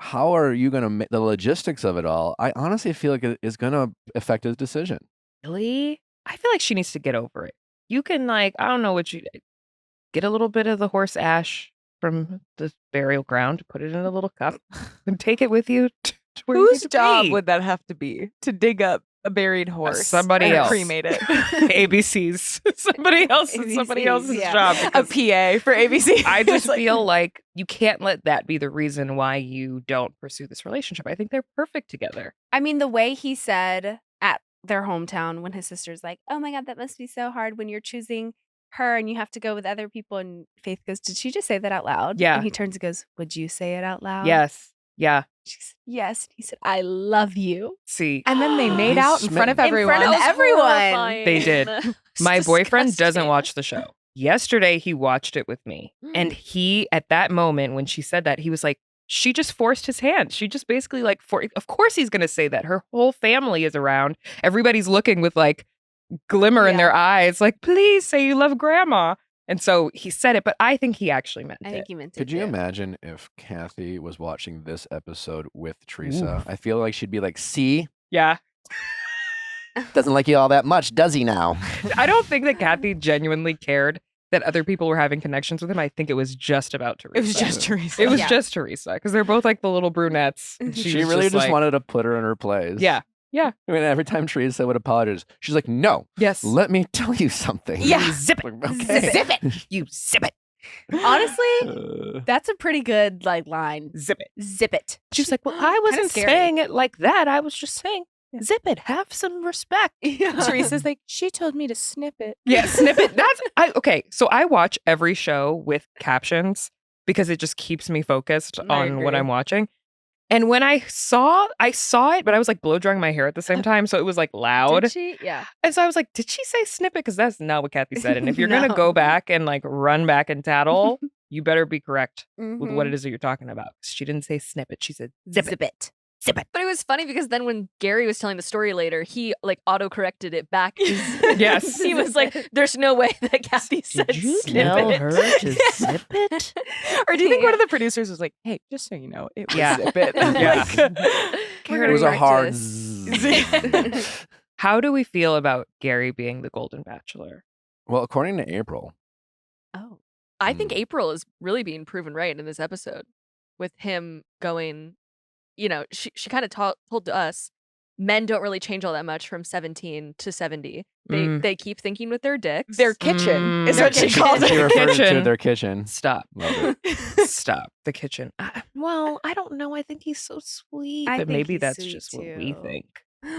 How are you gonna the logistics of it all? I honestly feel like it is gonna affect his decision. Really? I feel like she needs to get over it. You can like, I don't know what get a little bit of the horse ash from the burial ground, put it in a little cup, and take it with you to where you Whose need to job be. would that have to be? To dig up a buried horse. Somebody and else. cremate it. ABC's somebody else's yeah. job. A because PA for ABC. I It's just like- feel like you can't let that be the reason why you don't pursue this relationship. I think they're perfect together. I mean, the way he said at their hometown when his sister's like, "Oh my God, that must be so hard when you're choosing her and you have to go with other people." And Faith goes, "Did she just say that out loud?" Yeah. And he turns and goes, "Would you say it out loud?" Yes. Yeah. She said, "Yes." And he said, "I love you." See, And then they made He's out in front of smitten. In front everyone. of everyone. Horrifying. They did. It's my boyfriend doesn't disgusting. watch the show. Yesterday, he watched it with me. And he, at that moment, when she said that, he was like, she just forced his hand. She just basically like, of course he's going to say that. Her whole family is around. Everybody's looking with like glimmer in their eyes, like, please say you love grandma. And so he said it, but I think he actually meant I it. think he meant it. Could you too. imagine if Kathy was watching this episode with Teresa? I feel like she'd be like, see, Yeah. doesn't like you all that much, does he now? I don't think that Kathy genuinely cared that other people were having connections with him. I think it was just about Teresa. It was just Teresa. It was Yeah. just Teresa because they're both like the little brunettes. and She was really just like- wanted to put her in her place. Yeah. I mean, every time Teresa would apologize, she's like, no, Yes. let me tell you something. Yeah. Zip it. Okay. Zip it. You zip it. Honestly, that's a pretty good like line. Zip it. Zip it. She was like, well, I Kinda wasn't scary. saying it like that. I was just saying, zip it. Have some respect. Teresa's like, she told me to snip it. Yeah, snip it. Okay. So I watch every show with captions because it just keeps me focused I on what agree. I'm watching. And when I saw it, but I was like blow drying my hair at the same time. So it was like loud. Did she? Yeah. And so I was like, did she say snip it? Because that's not what Kathy said. And if you're going to No. go back and like run back and tattle, you better be correct with what Mhm. it is that you're talking about. She didn't say snip it. She said zip it. Zip it. Zip it. But it was funny because then when Gary was telling the story later, he like auto-corrected it back. Yes. He was like, there's no way that Kathy said snip it. to zip it? Or do you think one of the producers was like, hey, just so you know, it was Yeah. zip it. Yeah. We're It gonna was a correct hard it. zzz. How do we feel about Gary being the Golden Bachelor? Well, according to April, Oh, I think April is really being proven right in this episode with him going, she kind of told to us, men don't really change all that much from 17 to 70. They keep thinking with their dicks. Their kitchen is Their what she kitchen. called she it. referred to kitchen. their kitchen. Stop. Love it. Stop. The kitchen. Well, I don't know. I think he's so sweet. I But think maybe he's that's sweet, just what we too. think.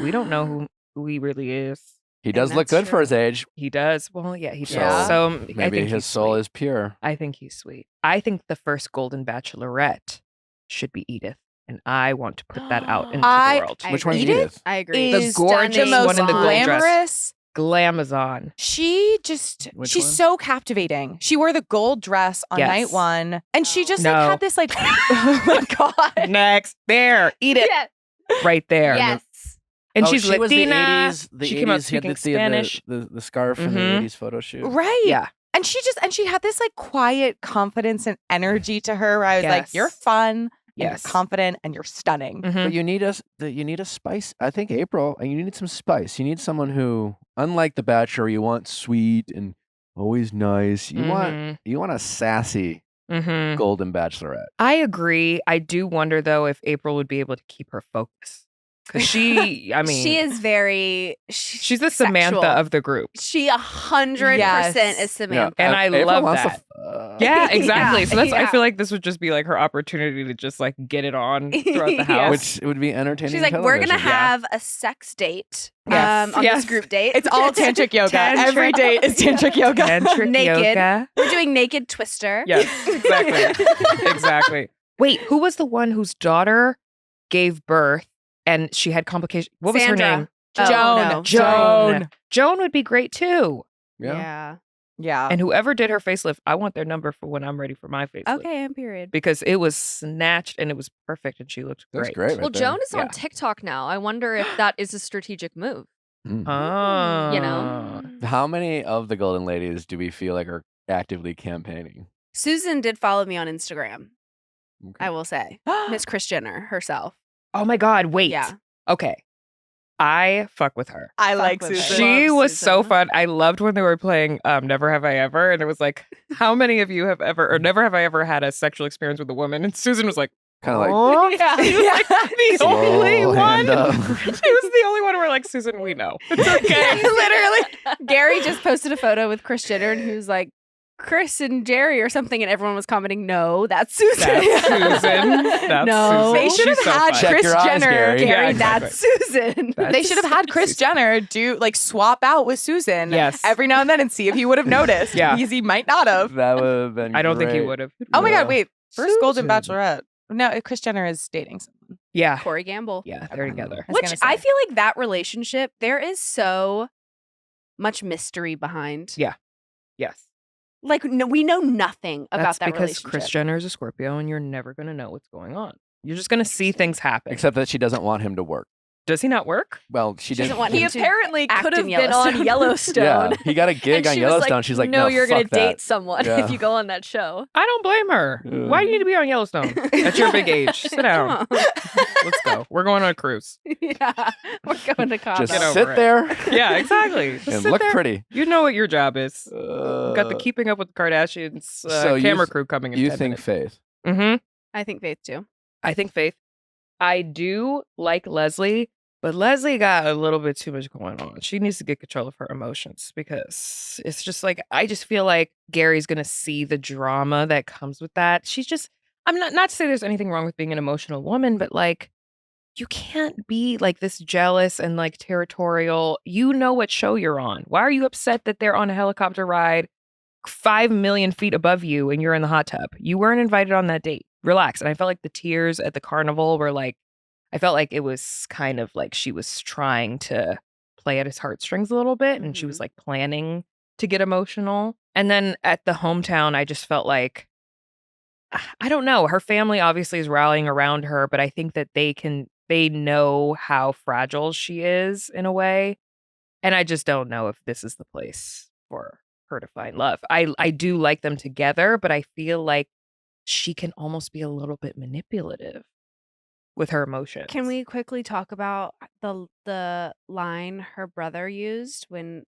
We don't know who he really is. He does look that's good for true. his age. He does. Well, yeah, he does. Yeah. So I Maybe think his he's soul sweet. is pure. I think he's sweet. I think the first Golden Bachelorette should be Edith. And I want to put that out into I- the world. I Which one's agree. Edith? I agree. The Is gorgeous the most one in the gold dress. glamorous. Glamazon. She's Which one? so captivating. She wore the gold dress on Yes. night one, and she just No. like had this like, oh my god, Next. There. Eat it. Yeah. Right there. Yes. And Oh, she's she was the Latina. 80s, the she 80s, came out he had speaking the Spanish. The scarf from the Mhm. 80s photo shoot. right? Yeah. And she had this like quiet confidence and energy to her where I was like, Yes. you're fun, and Yes. you're confident, and you're stunning. Mhm. But you need a spice. I think April, and you need some spice. You need someone who, unlike the Bachelor, you want sweet and always nice. You Mhm. want a sassy Mhm. Golden Bachelorette. I agree. I do wonder though if April would be able to keep her focus because she, I mean, she is very. she's the Samantha sexual. of the group. She 100% Yes. is Samantha. And I April love wants to that. fuck. Yeah, exactly. Yeah, So that's I yeah. feel like this would just be like her opportunity to just like get it on throughout the Yeah. house. Which would be entertaining. She's like, we're gonna television. have a sex date Yes. on Yes. this group date. It's all tantric yoga. Tantric. Every date is tantric yoga. Tantric Naked. yoga. We're doing naked twister. Yes, exactly. Exactly. Wait, who was the one whose daughter gave birth and she had complications? What was Sandra. her name? Oh, Joan. no. Joan. Joan would be great too. Yeah. Yeah. And whoever did her facelift, I want their number for when I'm ready for my facelift. Okay, and period. Because it was snatched and it was perfect and she looked That's great. great. Right Well, there. Joan is Yeah. on TikTok now. I wonder if that is a strategic move. Mm. Oh. You know? How many of the Golden Ladies do we feel like are actively campaigning? Susan did follow me on Instagram, Okay. I will say. Miss Kris Jenner herself. Oh my God, wait. Yeah. Okay. I fuck with her. I Fuck like with her. Susan. She Love was so Susan. fun. I loved when they were playing Never Have I Ever. And it was like, how many of you have ever, or never have I ever had a sexual experience with a woman? And Susan was like, Kind of like oh. Yeah. She was like the only Slow one. hand up. She was the only one where like, Susan, we know. It's okay. Literally. Gary just posted a photo with Kris Jenner and he was like, Chris and Jerry or something, and everyone was commenting, "No, that's Susan." That's Susan. That's No. Susan. They should have She's so had funny. Check Kris your eyes, Jenner. Gary. Yeah, exactly. That's Susan. They should have had Kris Jenner do like swap out with Susan Yes. every now and then and see if he would have noticed. Yeah. Because he might not have. That would have been I don't think he great. would have. Oh my Yeah. God, wait. First Golden Susan. Bachelorette. No, Kris Jenner is dating someone. Yeah. Corey Gamble. Yeah, they're together. I was Which gonna I say. feel like that relationship, there is so much mystery behind. Yeah. Yes. Like, no, we know nothing about That's that because relationship. Kris Jenner is a Scorpio and you're never going to know what's going on. You're just going to see things happen. Except that she doesn't want him to work. Does he not work? Well, she doesn't didn't. want He him to apparently act could have in been on Yellowstone. Yellowstone. Yeah, he got a gig And on she was Yellowstone. like, She's like, no, no, you're gonna fuck that. date someone Yeah. if you go on that show. I don't blame her. Yeah. Why do you need to be on Yellowstone? At your big age. Sit down. Come on. Let's go. We're going on a cruise. Yeah, we're going to Cabo. Just Get over sit it. there Yeah, exactly. Just and sit look there. pretty. You know what your job is. We've got the Uh, Keeping Up with the Kardashians so you camera th- crew coming in You 10 think minutes. Faith? Mm-hmm. I think Faith too. I think Faith. I do like Leslie, but Leslie got a little bit too much going on. She needs to get control of her emotions because it's just like, I just feel like Gary's going to see the drama that comes with that. She's just, I'm not to say there's anything wrong with being an emotional woman, but like, you can't be like this jealous and like territorial. You know what show you're on. Why are you upset that they're on a helicopter ride 5 million feet above you and you're in the hot tub? You weren't invited on that date. Relax. And I felt like the tears at the carnival were like, I felt like it was kind of like she was trying to play at his heartstrings a little bit and she was like planning to get emotional. And then at the hometown, I just felt like, I don't know. Her family obviously is rallying around her, but I think that they know how fragile she is in a way. And I just don't know if this is the place for her to find love. I do like them together, but I feel like she can almost be a little bit manipulative with her emotions. Can we quickly talk about the line her brother used when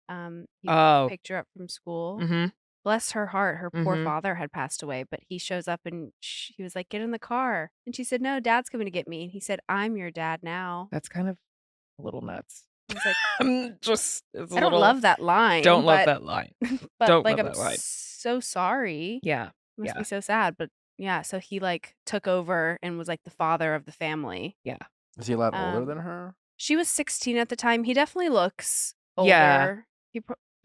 he Oh. picked her up from school? Mm-hmm. Bless her heart, her poor Mhm. father had passed away, but he shows up and he was like, "Get in the car," and she said, "No, Dad's coming to get me." And he said, "I'm your dad now." That's kind of a little nuts. He's like, I'm just, it's a I don't little, love that line. Don't love but- that line. But Don't like, love I'm that line. so sorry. Yeah. Must yeah. be so sad. But yeah, so he like took over and was like the father of the family. Is he a lot older Um, than her? She was 16 at the time. He definitely looks older. Yeah.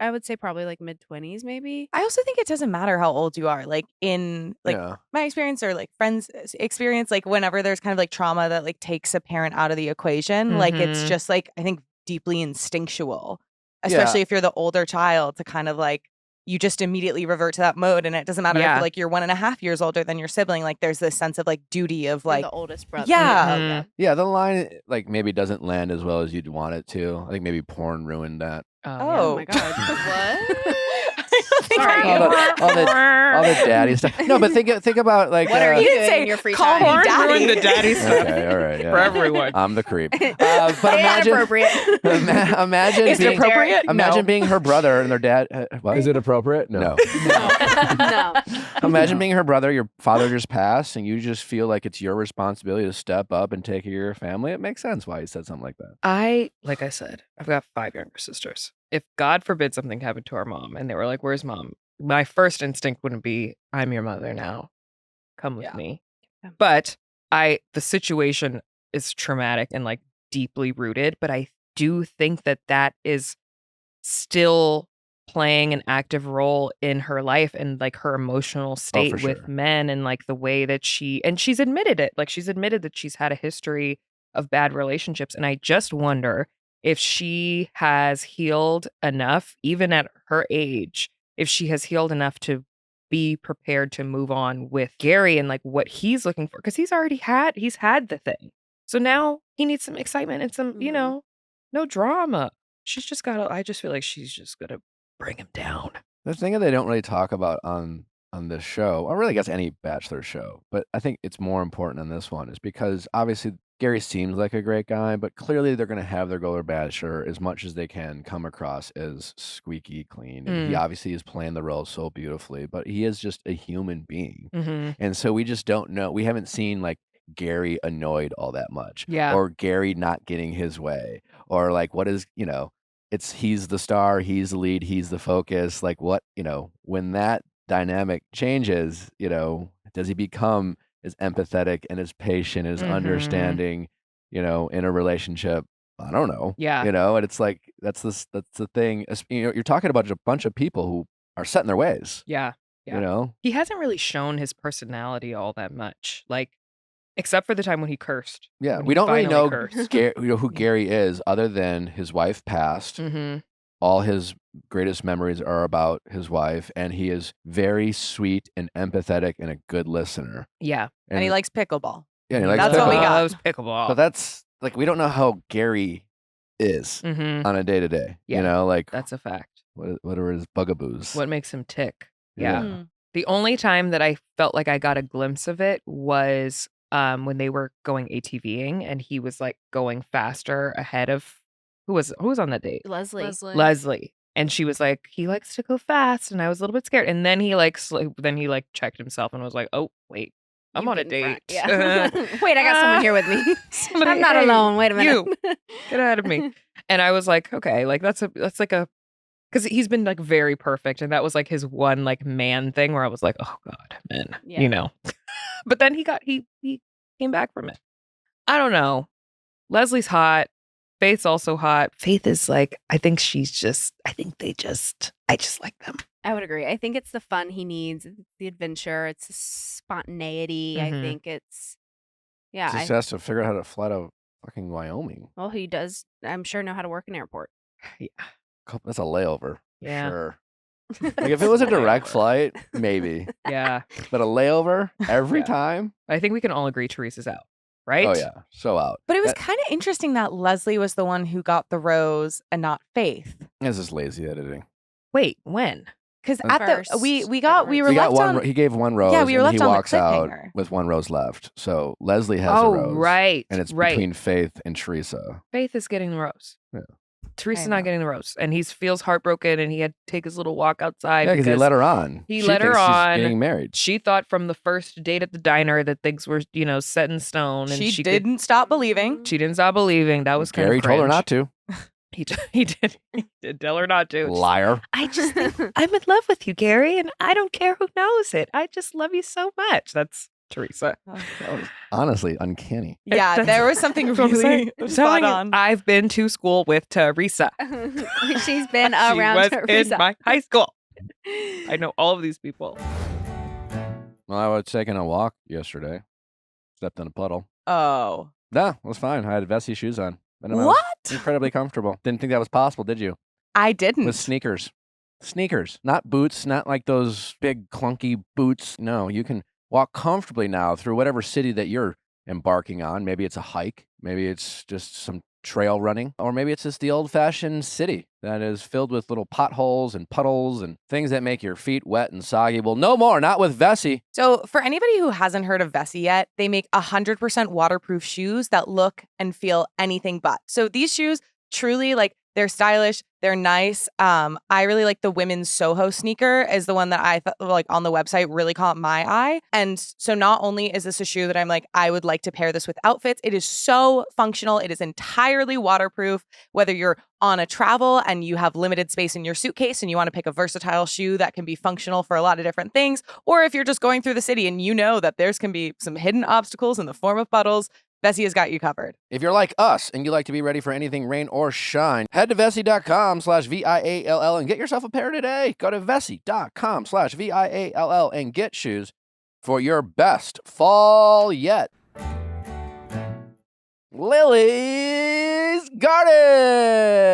I would say probably like mid-20s, maybe. I also think it doesn't matter how old you are. Like in like Yeah. my experience or like friends' experience, like whenever there's kind of like trauma that like takes a parent out of the equation, like it's Mhm. just like I think deeply instinctual, Yeah. especially if you're the older child to kind of like you just immediately revert to that mode. And it doesn't matter Yeah. if like you're 1.5 years older than your sibling. Like there's this sense of like duty of You're like, the oldest brother. yeah. Mhm. Yeah, the line like maybe doesn't land as well as you'd want it to. I think maybe porn ruined that. Oh my God. What? I don't think Sorry. I All the daddy stuff. No, but think about like What are you didn't doing say in your free call time? me Porn daddy. ruined the daddy stuff Okay, all right, yeah. for everyone. I'm the creep. But imagine, Inappropriate. imagine Is it being, appropriate? imagine No. being her brother and their dad. What? Is it appropriate? No. No. Imagine being her brother. Your father just passed, and you just feel like it's your responsibility to step up and take care of your family. It makes sense why he said something like that. Like I said, I've got 5 younger sisters. If God forbid something happened to our mom and they were like, "Where's mom?" My first instinct wouldn't be, "I'm your mother now. Come with Yeah. me." Yeah. But the situation is traumatic and like deeply rooted, but I do think that is still playing an active role in her life and like her emotional state for with sure. men and like the way that she's admitted it. Like she's admitted that she's had a history of bad relationships. And I just wonder if she has healed enough, even at her age, if she has healed enough to be prepared to move on with Gary and like what he's looking for. Cause he's had the thing. So now he needs some excitement and some, Mhm. no drama. I just feel like she's just gonna bring him down. The thing that they don't really talk about on this show, or really I guess any Bachelor show, but I think it's more important on this one, is because obviously Gary seems like a great guy, but clearly they're going to have their Golden Bachelor as much as they can come across as squeaky clean. And he obviously is playing the role so beautifully, but he is just a human being. Mm-hmm. And so we just don't know. We haven't seen like Gary annoyed all that much. Yeah. Or Gary not getting his way. Or like, what is, he's the star, he's the lead, he's the focus. Like what, when that dynamic changes, does he become as empathetic and as patient, as understanding, in a relationship? I don't know. Yeah. And it's like, that's the thing. You're talking about a bunch of people who are set in their ways. Yeah. Yeah. He hasn't really shown his personality all that much. Like, except for the time when he cursed. Yeah. When We he don't really know finally cursed. who Gary is, other than his wife passed. All his greatest memories are about his wife, and he is very sweet and empathetic and a good listener. Yeah. And he likes pickleball. Yeah, he likes That's what we got. Loves pickleball. But that's like, we don't know how Gary is on a day to day. Yeah. Like That's a fact. what are his bugaboos? What makes him tick? Yeah. Mm. The only time that I felt like I got a glimpse of it was when they were going ATVing, and he was like going faster ahead of who was on that date? Leslie. And she was like, he likes to go fast, and I was a little bit scared. And then he checked himself and was like, oh wait, I'm on a date. Yeah. Wait, I got someone here with me. I'm not alone. Wait a minute. You get ahead of me. And I was like, okay, like that's like a, because he's been like very perfect, and that was like his one like man thing where I was like, oh God, man, But then he came back from it. I don't know. Leslie's hot. Faith's also hot. Faith is like, I just like them. I would agree. I think it's the fun he needs. It's the adventure. It's the spontaneity. I think it's, yeah. He just has to figure out how to fly to fucking Wyoming. Well, he does, I'm sure, know how to work an airport. Yeah. That's a layover. Yeah. Sure. Like if it was a direct flight, maybe. Yeah. But a layover every time? I think we can all agree Teresa's out, right? Oh, yeah. So out. But it was kind of interesting that Leslie was the one who got the rose and not Faith. This is lazy editing. Wait, when? Because at the we were left on. He gave one rose. Yeah, we were left and he on the walks out cliffhanger. with one rose left. So Leslie has a rose. Right. And it's between Faith and Teresa. Faith is getting the rose. Yeah. Teresa's not getting the rose, and he feels heartbroken, and he had to take his little walk outside. Yeah, because he let her on. She let her on. She's getting married. She thought from the first date at the diner that things were, set in stone, and she didn't stop believing. She didn't stop believing. That was Gary told her not to. He did tell her not to. Liar. I just think I'm in love with you, Gary, and I don't care who knows it. I just love you so much. That's Teresa. That was honestly uncanny. Yeah, there was something really spot on. I've been to school with Teresa. She's been around she was Teresa. in my high school. I know all of these people. Well, I was taking a walk yesterday. Stepped in a puddle. Oh. No, it was fine. I had Vessi shoes on. And I was What? incredibly comfortable. Didn't think that was possible, did you? I didn't. With sneakers. Sneakers, not boots, not like those big clunky boots. No, you can walk comfortably now through whatever city that you're embarking on. Maybe it's a hike. Maybe it's just some trail running. Or maybe it's just the old-fashioned city that is filled with little potholes and puddles and things that make your feet wet and soggy. Well, no more. Not with Vessi. So for anybody who hasn't heard of Vessi yet, they make 100% waterproof shoes that look and feel anything but. So these shoes truly, like, they're stylish. They're nice. I really like the women's Soho sneaker is the one that I like on the website really caught my eye. And so not only is this a shoe that I'm like, I would like to pair this with outfits, it is so functional. It is entirely waterproof. Whether you're on a travel and you have limited space in your suitcase and you want to pick a versatile shoe that can be functional for a lot of different things, or if you're just going through the city and you know that there's can be some hidden obstacles in the form of puddles, Vessi has got you covered. If you're like us and you like to be ready for anything rain or shine, head to Vessi.com/VIALL and get yourself a pair today. Go to Vessi.com/VIALL and get shoes for your best fall yet. Lily's Garden.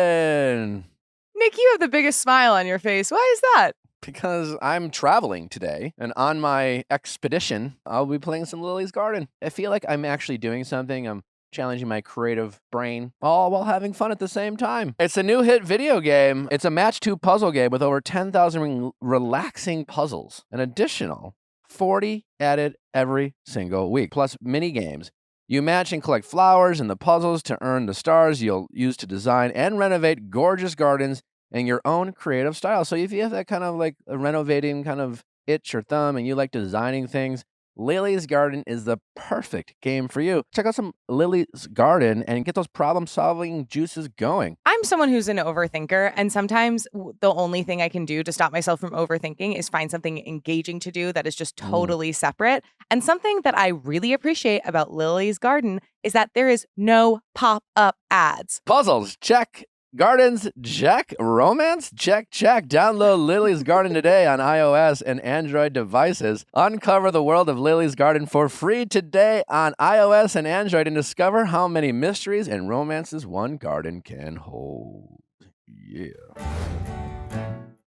Nick, you have the biggest smile on your face. Why is that? Because I'm traveling today, and on my expedition, I'll be playing some Lily's Garden. I feel like I'm actually doing something. I'm challenging my creative brain, all while having fun at the same time. It's a new hit video game. It's a match 2 puzzle game with over 10,000 relaxing puzzles. An additional 40 added every single week, plus mini games. You match and collect flowers in the puzzles to earn the stars you'll use to design and renovate gorgeous gardens in your own creative style. So if you have that kind of like a renovating kind of itch or thumb and you like designing things, Lily's Garden is the perfect game for you. Check out some Lily's Garden and get those problem-solving juices going. I'm someone who's an overthinker, and sometimes the only thing I can do to stop myself from overthinking is find something engaging to do that is just totally separate. And something that I really appreciate about Lily's Garden is that there is no pop-up ads. Puzzles, check. Gardens, check. Romance, check. Download Lily's Garden today on iOS and Android devices. Uncover the world of Lily's Garden for free today on iOS and Android and discover how many mysteries and romances one garden can hold. Yeah.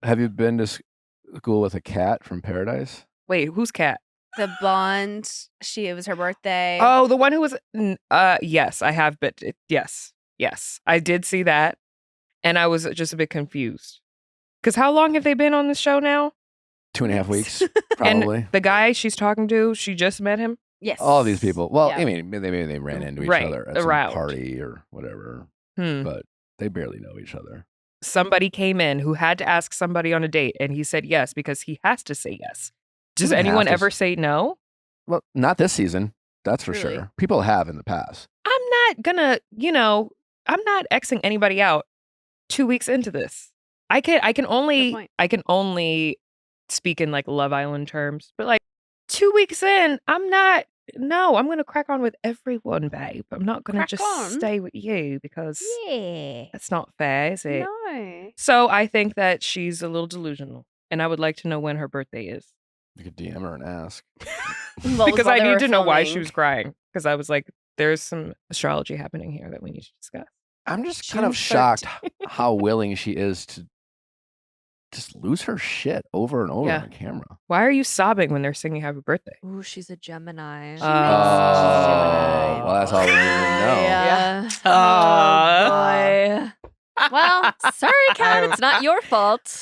Have you been to school with a cat from Paradise? Wait, who's Cat? The blonde. It was her birthday. Oh, the one who was. Yes, I have. But yes, I did see that, and I was just a bit confused. Because how long have they been on the show now? 2.5 weeks, probably. And the guy she's talking to, she just met him. Yes. All these people. Well, Yeah. I mean, maybe they ran into each Right, other at some around. party or whatever, Hmm. but they barely know each other. Somebody came in who had to ask somebody on a date, and he said yes because he has to say yes. Does Doesn't have anyone to ever say no? Well, not this season. That's for Really? sure. People have in the past. I'm not gonna, I'm not Xing anybody out 2 weeks into this. I can Good only speak in like Love Island terms, but like 2 weeks in, I'm gonna crack on with everyone, babe. I'm not gonna Crack just on? stay with you because Yeah. that's not fair, is it? No. So I think that she's a little delusional, and I would like to know when her birthday is. You could DM her and ask. Because I need to know why she was crying. Because I was like, there's some astrology happening here that we need to discuss. I'm just kind of June shocked how willing she is to just lose her shit over and over Yeah. on camera. Why are you sobbing when they're singing happy birthday? Ooh, she's a Gemini. She Oh, makes- Gemini. well, that's all we need to know. Yeah. Aw. Oh, boy. Well, sorry, Kat. It's not your fault.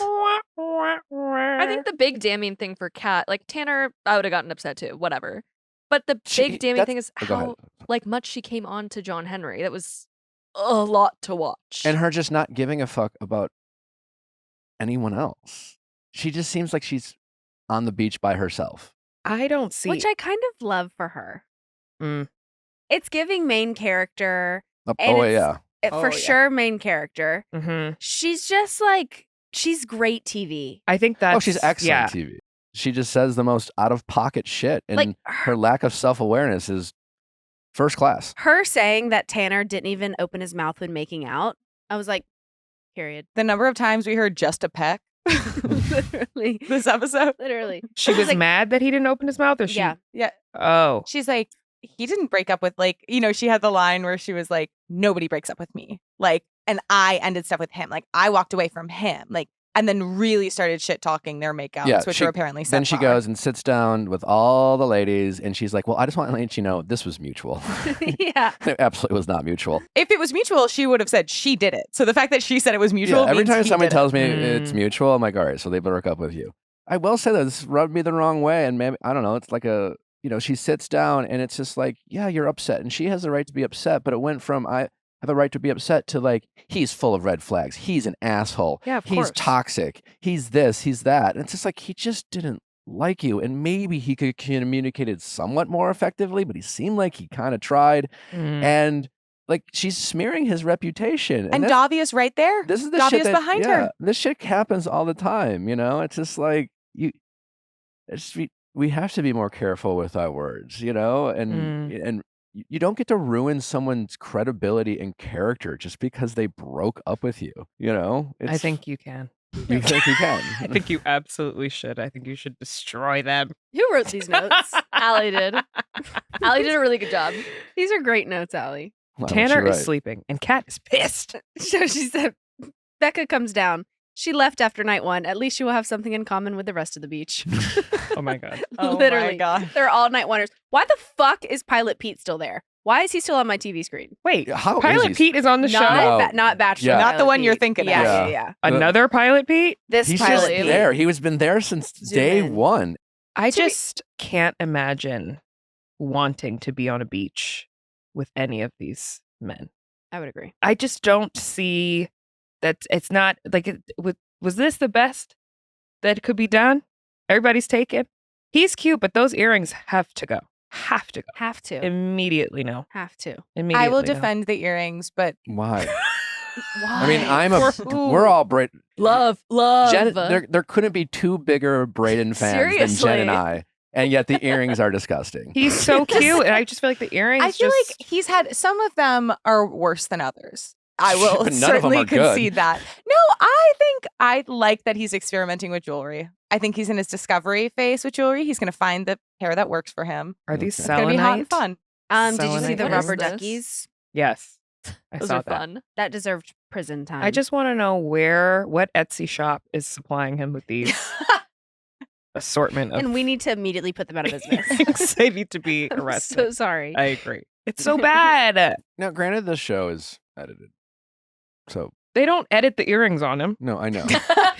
I think the big damning thing for Kat, like Tanner, I would have gotten upset too. Whatever. But the big damning thing is Go ahead. how much she came on to John Henry. That was a lot to watch. And her just not giving a fuck about anyone else. She just seems like she's on the beach by herself. I don't see. Which I kind of love for her. Mm. It's giving main character. Oh, And oh it's- yeah. For sure, main character. Mhm. She's just like, she's great TV. I think that's. Oh, she's excellent Yeah. TV. She just says the most out of pocket shit, and Like her lack of self awareness is first class. her saying that Tanner didn't even open his mouth when making out. I was like, period. The number of times we heard just a peck Literally. this episode. Literally. She was like- mad that he didn't open his mouth, or she? Yeah. Yeah. Oh. She's like, he didn't break up with, like, she had the line where she was like, nobody breaks up with me. Like, and I ended stuff with him. Like, I walked away from him. Like, and then really started shit talking their makeouts, Yeah, which she- were apparently Then she subpar. goes and sits down with all the ladies, and she's like, "Well, I just want to let you know this was mutual." Yeah. It absolutely was not mutual. If it was mutual, she would have said she did it. So the fact that she said it was mutual, Yeah, every means time he somebody did it. tells me it's Mm. mutual, I'm like, all right, so they broke up with you. I will say that this rubbed me the wrong way, and maybe I don't know. It's like she sits down, and it's just like, yeah, you're upset, and she has the right to be upset, but it went from I have the right to be upset to like he's full of red flags, he's an asshole, Yeah, of he's course. toxic, he's this, he's that, and it's just like he just didn't like you, and maybe he could communicate it somewhat more effectively, but he seemed like he kind of tried, Mm. and like she's smearing his reputation, And that's- Davia's right there. this is the Davia's shit that, behind her. yeah, this shit happens all the time, It's just like we have to be more careful with our words, and you don't get to ruin someone's credibility and character just because they broke up with you. I think you can. you think you can. I think you absolutely should. I think you should destroy them. Who wrote these notes? Allie did. Allie did a really good job. These are great notes, Allie. Why don't Tanner you is write? sleeping, and Kat is pissed. So she said, Becca comes down. She left after night one. At least she will have something in common with the rest of the beach. Oh my god. Oh my Literally. God. They're all night wonders. Why the fuck is Pilot Pete still there? Why is he still on my TV screen? Wait, How is Pilot he- Pete is on the show. No. Not Bachelor. Yeah. Not the Pilot one you're Pete. thinking of. Yeah, Yeah. yeah, yeah. Another Pilot Pete? This He's Pilot just Pete. there. He was been there since Zoom day in. one. I To be- just can't imagine wanting to be on a beach with any of these men. I would agree. I just don't see that it's not like was this the best that could be done? Everybody's taken. He's cute, but those earrings have to go. Have to go. Have to. Immediately, no. Have to. Immediately, I will no. defend the earrings, but Why? Why? I mean, we're all Braden. Love. Jen, there couldn't be two bigger Braden fans than Jen and I, and yet the earrings are disgusting. He's so cute, and I just feel like the earrings. I feel like he's had some of them are worse than others. I will But none of them certainly are good. concede that. No, I think I like that he's experimenting with jewelry. I think he's in his discovery phase with jewelry. He's going to find the pair that works for him. Are these It's going to be hot and selenite? fun. Did you see the What rubber is this? duckies? Yes, I Those saw are that. fun. That deserved prison time. I just want to know what Etsy shop is supplying him with these assortment of and we need to immediately put them out of business. earrings. They need to be I'm arrested. so sorry. I agree. It's so bad. Now, granted, this show is edited, so They don't edit the earrings on him. no, I know.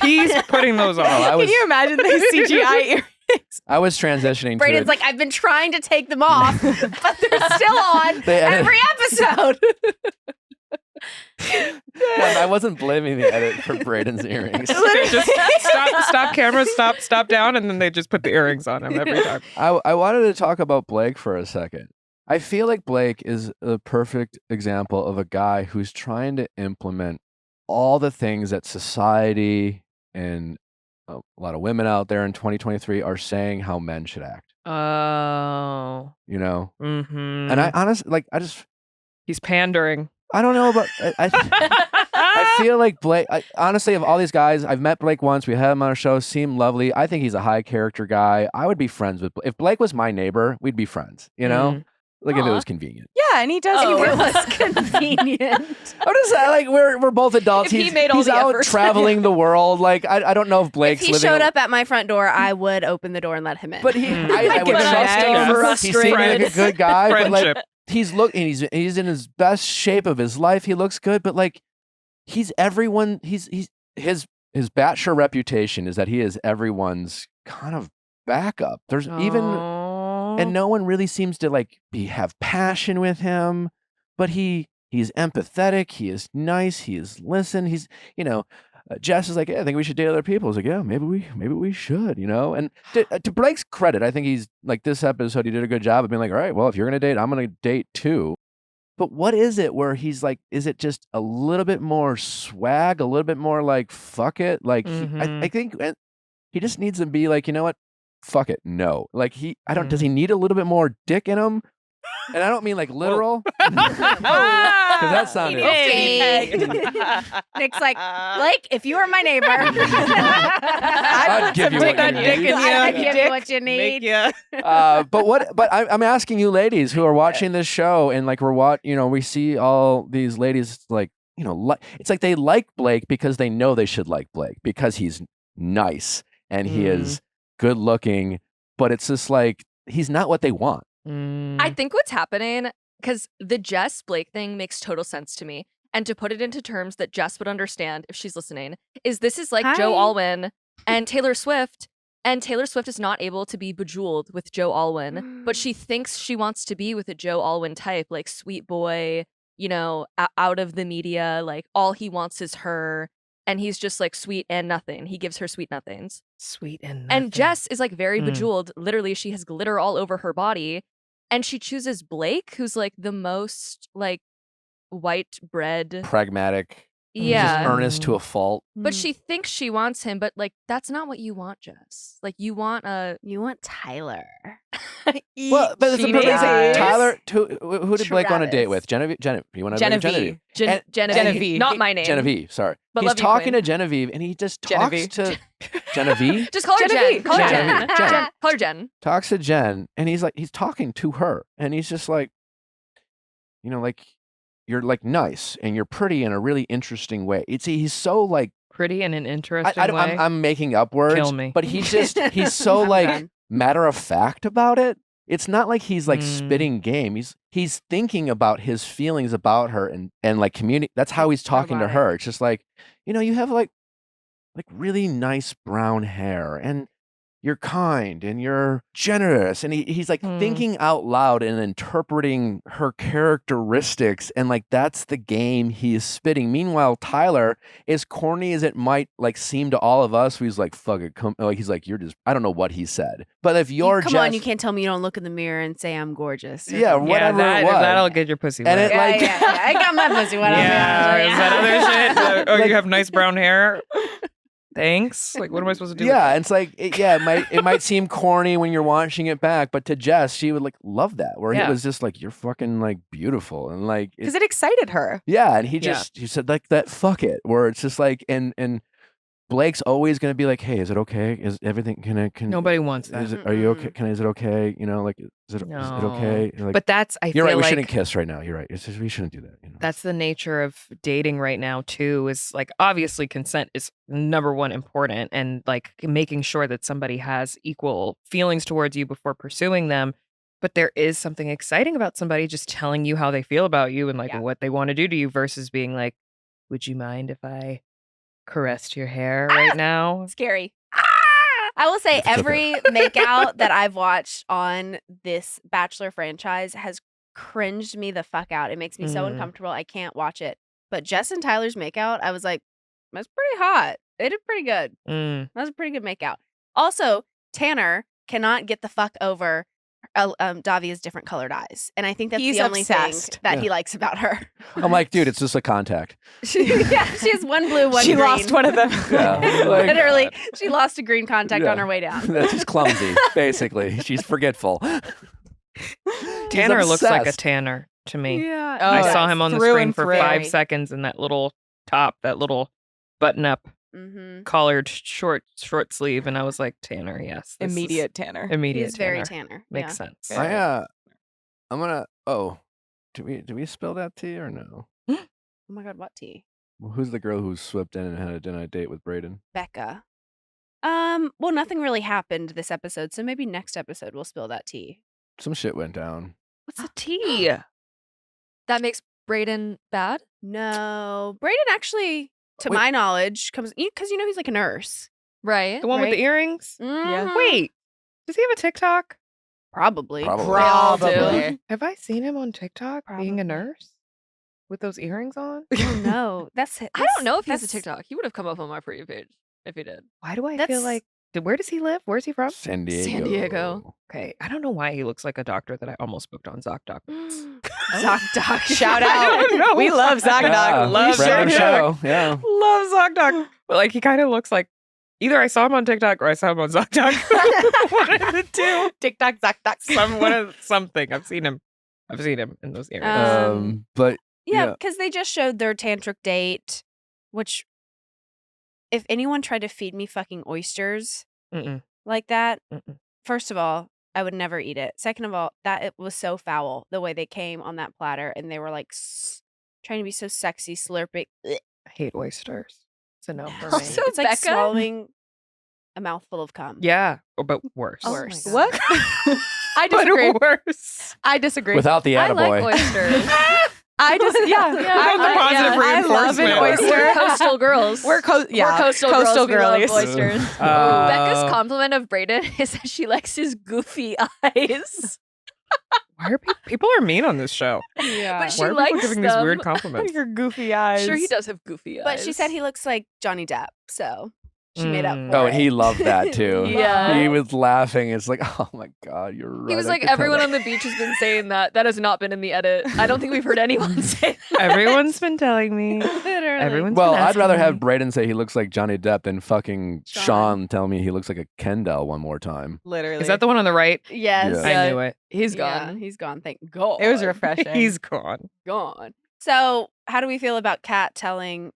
He's putting those on. I was- Can you imagine the CGI earrings? I was transitioning Braden's to like, I've been trying to take them off, but they're still on They edit- every episode. I wasn't blaming the edit for Braden's earrings. Just stop camera, stop down, and then they just put the earrings on him every time. I wanted to talk about Blake for a second. I feel like Blake is a perfect example of a guy who's trying to implement all the things that society and a lot of women out there in 2023 are saying how men should act. Oh. You know, Mm-hmm. and I honestly He's pandering. I don't know about I feel like Blake. Honestly, of all these guys, I've met Blake once. We had him on our show. Seemed lovely. I think he's a high character guy. I would be friends with. If Blake was my neighbor, we'd be friends. You know, like if it Aw. was convenient. Yeah, and he does. Oh, he it works- was convenient. I'm just saying, like we're both adults. If he made all he's the out effort. traveling the world. Like I don't know if If Blake's he living. showed up at my front door, I would open the door and let him in. but he, I I'd would give him trust an him. egg. He seemed like a good guy. But like Friendship. he's in his best shape of his life. He looks good, but like he's everyone. His Bachelor reputation is that he is everyone's kind of backup. There's even. And no one really seems to have passion with him, but he's empathetic. He is nice. He is listen. Jess is like, yeah, I think we should date other people. I was like, yeah, maybe we should, And to Blake's credit, I think he's like this episode. He did a good job of being like, all right, well, if you're gonna date, I'm gonna date too. But what is it where he's like? Is it just a little bit more swag, a little bit more like fuck it? Like I think he just needs to be like, you know what? Fuck it. No. Like does he need a little bit more dick in him? And I don't mean like literal. Because that sounded. Nick's like, Blake, if you were my neighbor, I'd give you what you need. I'd give you what you need. But I'm asking you ladies who are watching this show and like we see all these ladies like, it's like they like Blake because they know they should like Blake because he's nice and he is good looking, but it's just like he's not what they want. I think what's happening, because the Jess Blake thing makes total sense to me. And to put it into terms that Jess would understand if she's listening, is this is like Joe Hi. Alwyn and Taylor Swift. And Taylor Swift is not able to be bejeweled with Joe Alwyn, but she thinks she wants to be with a Joe Alwyn type, like sweet boy, out of the media, like all he wants is her. And he's just like sweet and nothing. He gives her sweet nothings. Sweet and And Jess is like very Mm. bejeweled. Literally, she has glitter all over her body. And she chooses Blake, who's like the most like white bread. Pragmatic. Yeah. Just earnest to a fault. But she thinks she wants him, but like that's not what you want, Jess. Like you want You want Tyler. Well, but it's a perfect Travis. Tyler. Who did Blake want to date with? Travis. Genevieve. You want to date Genevieve. Genevieve? Genevieve. Not my name. Genevieve. Sorry. But He's love you, talking Queen. to Genevieve, and he just talks Genevieve. to Genevieve. Just call her Jen. Genevieve. Call her Genevieve. Jen. Jen. Call her Jen. Talks to Jen, and he's talking to her, and he's just like, like you're like nice and you're pretty in a really interesting way. He's so like pretty in an interesting way. I'm making up words, Kill me. but he's so like done. matter of fact about it. It's not like he's like Mm. spitting game. He's thinking about his feelings about her and like communicate. That's how he's talking to Robotic. her. It's just like, you have like really nice brown hair and you're kind and you're generous. And he's like thinking out loud and interpreting her characteristics. And like, that's the game he is spitting. Meanwhile, Tyler, as corny as it might like seem to all of us, he's like, fuck it. Like, he's like, you're just, I don't know what he said. But if you're Come just, on, you can't tell me you don't look in the mirror and say I'm gorgeous. yeah, whatever it was. That'll get your pussy wet. And it like, I got my pussy wet. is that other shit? Oh, you have nice brown hair? Thanks. Like, what am I supposed to do? Yeah, and it's like, it might seem corny when you're watching it back, but to Jess, she would like love that, where he was just like, you're fucking like beautiful, and like, because it excited her. Yeah, and he said like that, fuck it, where it's just like, and Blake's always gonna be like, hey, is it okay? Is everything can Nobody wants that. Are you okay? Is it okay? You know, like, is it okay? Like, but that's you're feel right. We like shouldn't kiss right now. You're right. It's just, we shouldn't do that. You know? That's the nature of dating right now too. Is like, obviously consent is number one important, and like making sure that somebody has equal feelings towards you before pursuing them. But there is something exciting about somebody just telling you how they feel about you and like what they want to do to you versus being like, would you mind if I caressed your hair right now? Scary. I will say every makeout that I've watched on this Bachelor franchise has cringed me the fuck out. It makes me so uncomfortable. I can't watch it. But Jess and Tyler's makeout, I was like, that's pretty hot. They did pretty good. That was a pretty good makeout. Also, Tanner cannot get the fuck over Davia's different colored eyes. And I think that's the only thing that he likes about her. I'm like, dude, it's just a contact. She has one blue, one green. She lost one of them. Yeah, like, literally, she lost a green contact on her way down. She's clumsy, basically. She's forgetful. Tanner looks like a Tanner to me. Yeah. I saw him on the screen for through. 5 seconds in that little top, that little button-up collared short sleeve, and I was like, Tanner, yes. Immediate Tanner. Immediate He's very Tanner. Makes sense. I'm gonna, do we spill that tea or no? Oh my God, what tea? Well, who's the girl who swept in and had a dinner date with Brayden? Becca. Well, nothing really happened this episode, so maybe next episode we'll spill that tea. Some shit went down. What's a tea? That makes Brayden bad? No. Brayden actually, to my knowledge, comes because he's like a nurse. Right. The one with the earrings? Yeah. Wait, does he have a TikTok? Probably. Probably. Have I seen him on TikTok being a nurse with those earrings on? Oh, no. That's I don't know if he has a TikTok. He would have come up on my For You page if he did. Why do I feel like, where does he live? Where's he from? San Diego. San Diego. Okay, I don't know why he looks like a doctor that I almost booked on ZocDoc. ZocDoc. Shout out. We love ZocDoc. Yeah, Love random ZocDoc. show. Yeah. Love ZocDoc. But like, he kind of looks like either I saw him on TikTok or I saw him on ZocDoc. One of the two. TikTok, ZocDoc. Something. I've seen him in those areas. But yeah, because they just showed their tantric date, which if anyone tried to feed me fucking oysters like that, first of all, I would never eat it. Second of all, it was so foul the way they came on that platter and they were like trying to be so sexy, slurping. I hate oysters. It's a no for me. Also, It's like Becca? swallowing a mouthful of cum. Yeah, but worse. Oh my Worse. God. What? I disagree. But worse. I disagree. without the I like attaboy. oysters. I just, yeah. The positive I love an reinforcement. oyster. We're coastal girls. We're coastal coastal girlies. girls. We love oysters. Becca's compliment of Brayden is that she likes his goofy eyes. Why are people are mean on this show? Yeah. But she Why are people likes giving these them. weird compliments? Your goofy eyes. Sure, he does have goofy eyes. But she said he looks like Johnny Depp, so she made up for Oh, it. and he loved that too. Yeah. He was laughing. It's like, oh my God, you're right. He was I like, could tell everyone that. on the beach has been saying that. That has not been in the edit. I don't think we've heard anyone say that. Everyone's been telling me. Literally. Everyone's Well, been I'd rather asking have me. Brayden say he looks like Johnny Depp than fucking Sean. Sean tell me he looks like a Ken doll one more time. Literally. Is that the one on the right? Yes. Yeah. I knew it. He's Yeah, gone. he's gone. Thank God. It was refreshing. He's gone. gone. So, how do we feel about Kat telling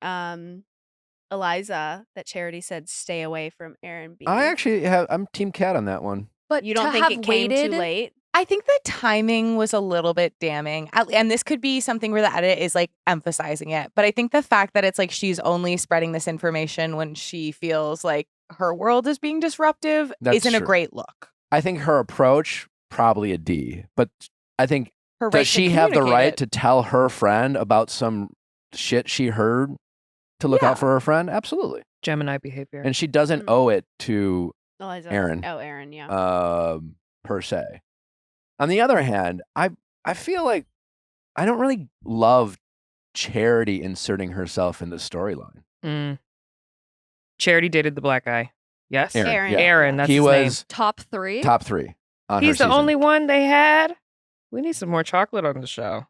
Eliza that Charity said stay away from Aaron B? I'm Team Cat on that one. But You don't to think have it came waited, too late? I think the timing was a little bit damning. And this could be something where the edit is like emphasizing it. But I think the fact that it's like she's only spreading this information when she feels like her world is being disruptive That's isn't a true. great look. I think her approach, probably a D. But I think, Her right does to she have the communicate right it. to tell her friend about some shit she heard to look Yeah. out for her friend? Absolutely. Gemini behavior. And she doesn't owe it to Eliza. Aaron. Oh, Aaron, yeah. Per se. On the other hand, I feel like I don't really love Charity inserting herself in the storyline. Charity dated the black guy. Yes? Aaron. yeah. Aaron, that's He his name. was Top 3? top 3 on her He's the season. only one they had. We need some more chocolate on the show.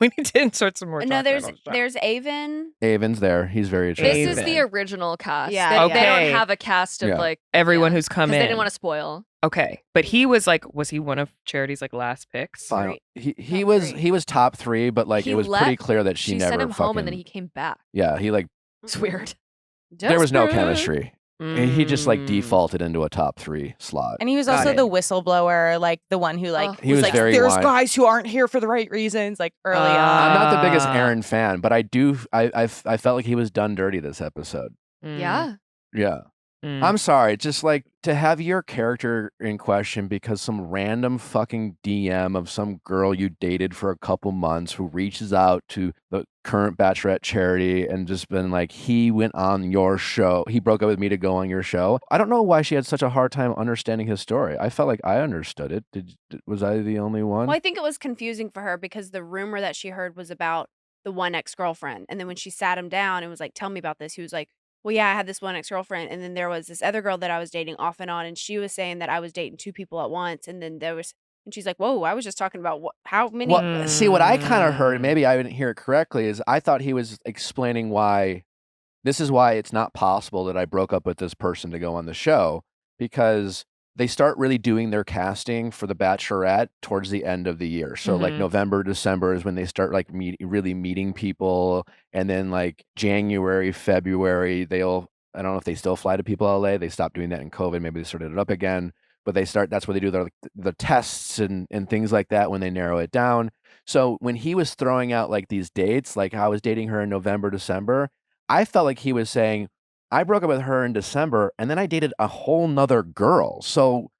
We need to insert some more No, chocolate on the show. there's Avon. Avon's there. He's very attractive. This is Avon. the original cast. Yeah, They, yeah. they don't Okay. have a cast of Yeah. like Everyone yeah, who's come 'cause in. they didn't want to spoil. Okay, but he was he one of Charity's last picks? Final. Three. He Top was 3. he was top 3, but like He it was pretty left, clear that she never sent him fucking. home and then he came back. Yeah, he like It's weird. there was no Desperate. chemistry. He just like Mm. defaulted into a top 3 slot. And he was Got also it. the whistleblower, like the one who Ugh. He was like, very there's wide. guys who aren't here for the right reasons, like early on. I'm not the biggest Ah. Aaron fan, but I felt like he was done dirty this episode. Yeah. Yeah. Mm. I'm sorry, just like to have your character in question because some random fucking DM of some girl you dated for a couple months who reaches out to the current Bachelorette Charity and just been like, he went on your show. He broke up with me to go on your show. I don't know why she had such a hard time understanding his story. I felt like I understood it. Was I the only one? Well, I think it was confusing for her because the rumor that she heard was about the one ex-girlfriend. And then when she sat him down and was like, tell me about this, he was like, well, yeah, I had this one ex-girlfriend. And then there was this other girl that I was dating off and on. And she was saying that I was dating 2 people at once. And then there was, and she's like, whoa, I was just talking about how many. Well, see, what I kind of heard, maybe I didn't hear it correctly, is I thought he was explaining why this is why it's not possible that I broke up with this person to go on the show, because they start really doing their casting for the Bachelorette towards the end of the year. So like Mhm. November, December is when they start like really meeting people. And then like January, February, I don't know if they still fly to people LA. They stopped doing that in COVID. Maybe they started it up again. But that's where they do the tests and things like that when they narrow it down. So when he was throwing out like these dates, like I was dating her in November, December, I felt like he was saying, I broke up with her in December and then I dated a whole nother girl. So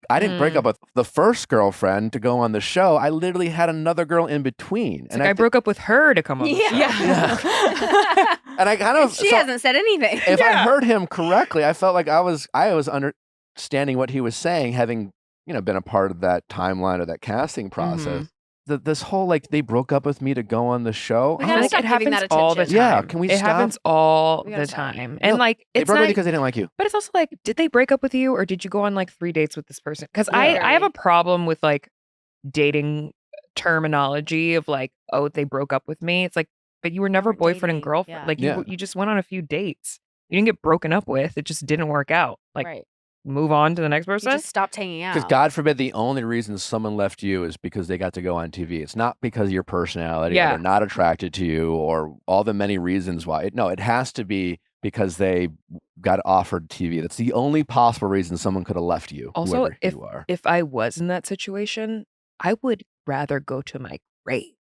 I didn't break up with the first girlfriend to go on the show. I literally had another girl in between. It's like I broke up with her to come on the show. Yeah. And I kind of she hasn't said anything. if I heard him correctly, I felt like I was understanding what he was saying, having been a part of that timeline or that casting process. This whole like they broke up with me to go on the show. We I'm gotta like, stop it giving happens that all the attention. time. Yeah, can we It stop? happens all We gotta the stop. time. And No, like they it's broke up not, because they didn't like you. but it's also like, did they break up with you or did you go on like 3 dates with this person? Because I have a problem with like dating terminology of like, oh, they broke up with me. It's like, but you were never weren't boyfriend and dating, girlfriend. yeah. Like Yeah. you just went on a few dates. You didn't get broken up with. It just didn't work out. Like right. move on to the next You person. just stopped hanging out. Because God forbid the only reason someone left you is because they got to go on TV. It's not because of your personality or Yeah. they're not attracted to you or all the many reasons why. No, it has to be because they got offered TV. That's the only possible reason someone could have left you, Also, whoever you are. If I was in that situation, I would rather go to my grave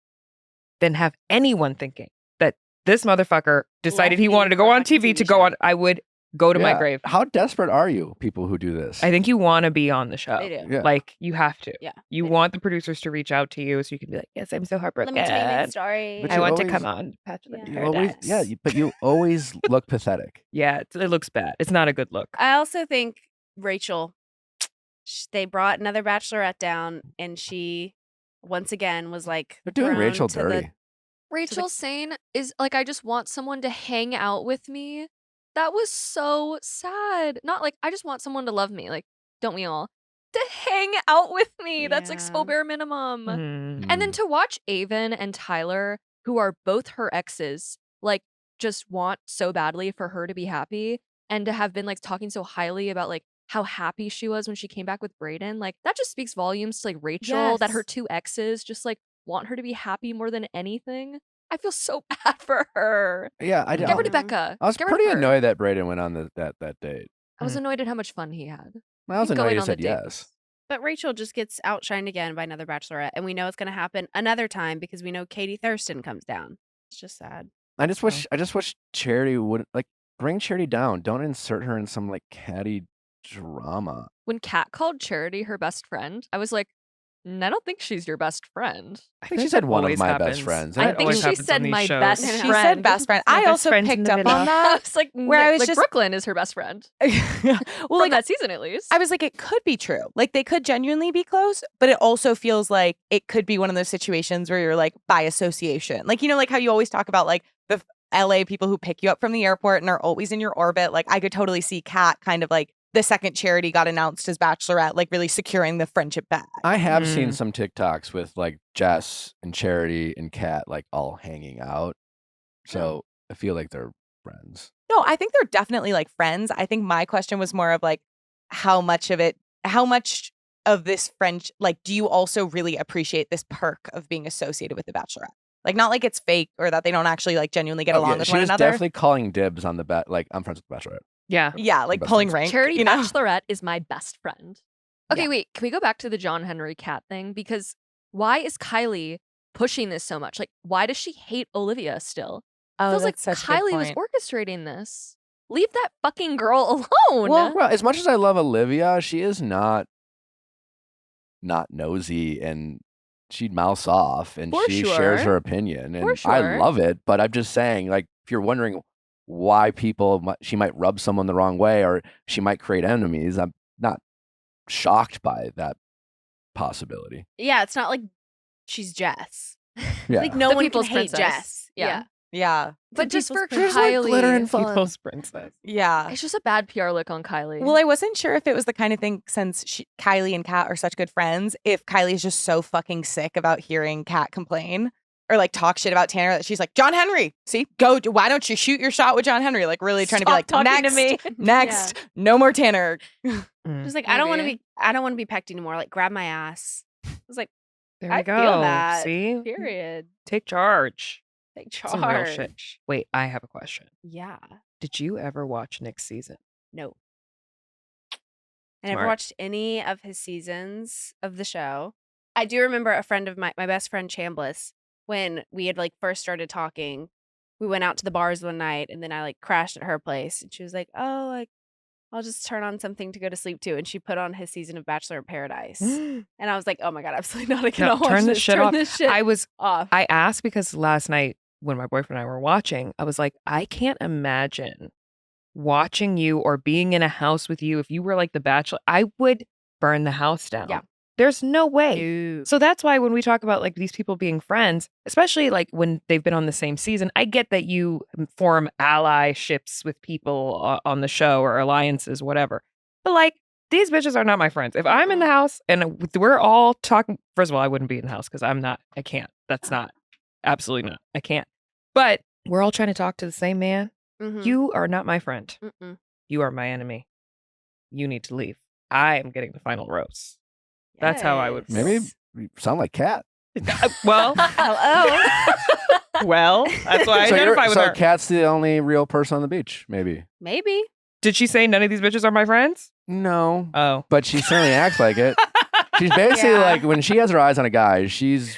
than have anyone thinking that this motherfucker decided Left he me wanted to for go a on fucking TV to TV go show. on. I would go to my Yeah. grave. How desperate are you, people who do this? I think you want to be on the show. They do. Yeah. Like you have to. Yeah, You they do. want the producers to reach out to you so you can be like, yes, I'm so Let heartbroken. me tell you my story. But I you want to always- come on Bachelor in Yeah. You always, Paradise. but you always look pathetic. Yeah, it looks bad. It's not a good look. I also think Rachel, they brought another bachelorette down, and she once again was like, They're doing thrown Rachel to the- dirty. Rachel saying is like, I just want someone to hang out with me. That was so sad. Not like, I just want someone to love me. Like, don't we all? To hang out with me. That's like so Yeah. bare minimum. Mhm. And then to watch Avon and Tyler, who are both her exes, like just want so badly for her to be happy and to have been like talking so highly about like how happy she was when she came back with Brayden, like that just speaks volumes to like Rachel that her Yes. 2 exes just like want her to be happy more than anything. I feel so bad for her. Yeah, I Give her to Mhm. Becca. I was Get rid of pretty her. annoyed that Brayden went on that date. I was Mhm. annoyed at how much fun he had. I was Going annoyed he on the said date yes. was- But Rachel just gets outshined again by another bachelorette, and we know it's going to happen another time because we know Katie Thurston comes down. It's just sad. I just wish Charity would like bring Charity down. Don't insert her in some like catty drama. When Kat called Charity her best friend, I was like, I don't think she's your best friend. I think she said that one of always my happens. best friends. I That think always she happens on said these my shows. best She friend. said best friend. My I best also friends in picked the up middle. on I that. was like, Where I was like just- Brooklyn is her best friend. Well, From like that season, at least. I was like, it could be true. Like they could genuinely be close, but it also feels like it could be one of those situations where you're like by association. Like, like how you always talk about like the LA people who pick you up from the airport and are always in your orbit. Like I could totally see Kat kind of like the second Charity got announced as Bachelorette, like really securing the friendship bag. I have seen some TikToks with like Jess and Charity and Kat like all hanging out. So I feel like they're friends. No, I think they're definitely like friends. I think my question was more of like how much of this friendship, like, do you also really appreciate this perk of being associated with the Bachelorette? Like, not like it's fake or that they don't actually like genuinely get along with she one was another. definitely calling dibs on the bet. Like I'm friends with the Bachelorette. Yeah. Yeah, like Best pulling friends. rank. Charity you know? Bachelorette is my best friend. Okay, Yeah. wait. Can we go back to the John Henry Cat thing? Because why is Kylie pushing this so much? Like, why does she hate Olivia still? Oh, Feels like that's such a good Kylie was point. orchestrating this. Leave that fucking girl alone. Well, as much as I love Olivia, she is not nosy, and she mouths off and For she shares sure. her opinion, and For I sure. love it. But I'm just saying, like, if you're wondering why she might rub someone the wrong way or she might create enemies, I'm not shocked by that possibility. Yeah, it's not like she's Jess. Yeah. Like no The one can people's hate princess. Jess. Yeah. Yeah. But just for people's Kylie, glitter and fun. People's princess. Yeah. it's just a bad PR look on Kylie. Well, I wasn't sure if it was the kind of thing, since Kylie and Kat are such good friends, if Kylie is just so fucking sick about hearing Kat complain or like talk shit about Tanner that she's like, John Henry, see, why don't you shoot your shot with John Henry? Like really trying to be like, Stop talking next, to me. next, no more Tanner. She's like, I don't want to Maybe. be. I don't want to be pecked anymore. Like, grab my ass. I was like, There I we go. feel that. See? period. Take charge. Take Some real charge. shit. Wait, I have a question. Yeah. Did you ever watch Nick's season? No. I never Smart. watched any of his seasons of the show. I do remember a friend of my best friend Chambliss, when we had like first started talking, we went out to the bars one night and then I like crashed at her place and she was like, oh, like I'll just turn on something to go to sleep to. And she put on his season of Bachelor in Paradise. And I was like, oh my God, absolutely not. I cannot watch turn this. this shit Turn off. this shit off. I asked because last night when my boyfriend and I were watching, I was like, I can't imagine watching you or being in a house with you. If you were like the Bachelor, I would burn the house down. Yeah. There's no way. Ew. So that's why when we talk about like these people being friends, especially like when they've been on the same season, I get that you form allyships with people on the show or alliances, whatever. But like, these bitches are not my friends. If I'm in the house and we're all talking, first of all, I wouldn't be in the house because I can't. That's not, absolutely not. I can't. But we're all trying to talk to the same man. Mhm. You are not my friend. Mm-mm. You are my enemy. You need to leave. I am getting the final rose. That's how I would. Yes. Maybe you sound like Kat. Well, Hello. well, that's why I identify with so her. Kat's the only real person on the beach, maybe. Maybe. Did she say none of these bitches are my friends? No, Oh. but she certainly acts like it. She's basically Yeah. like, when she has her eyes on a guy, she's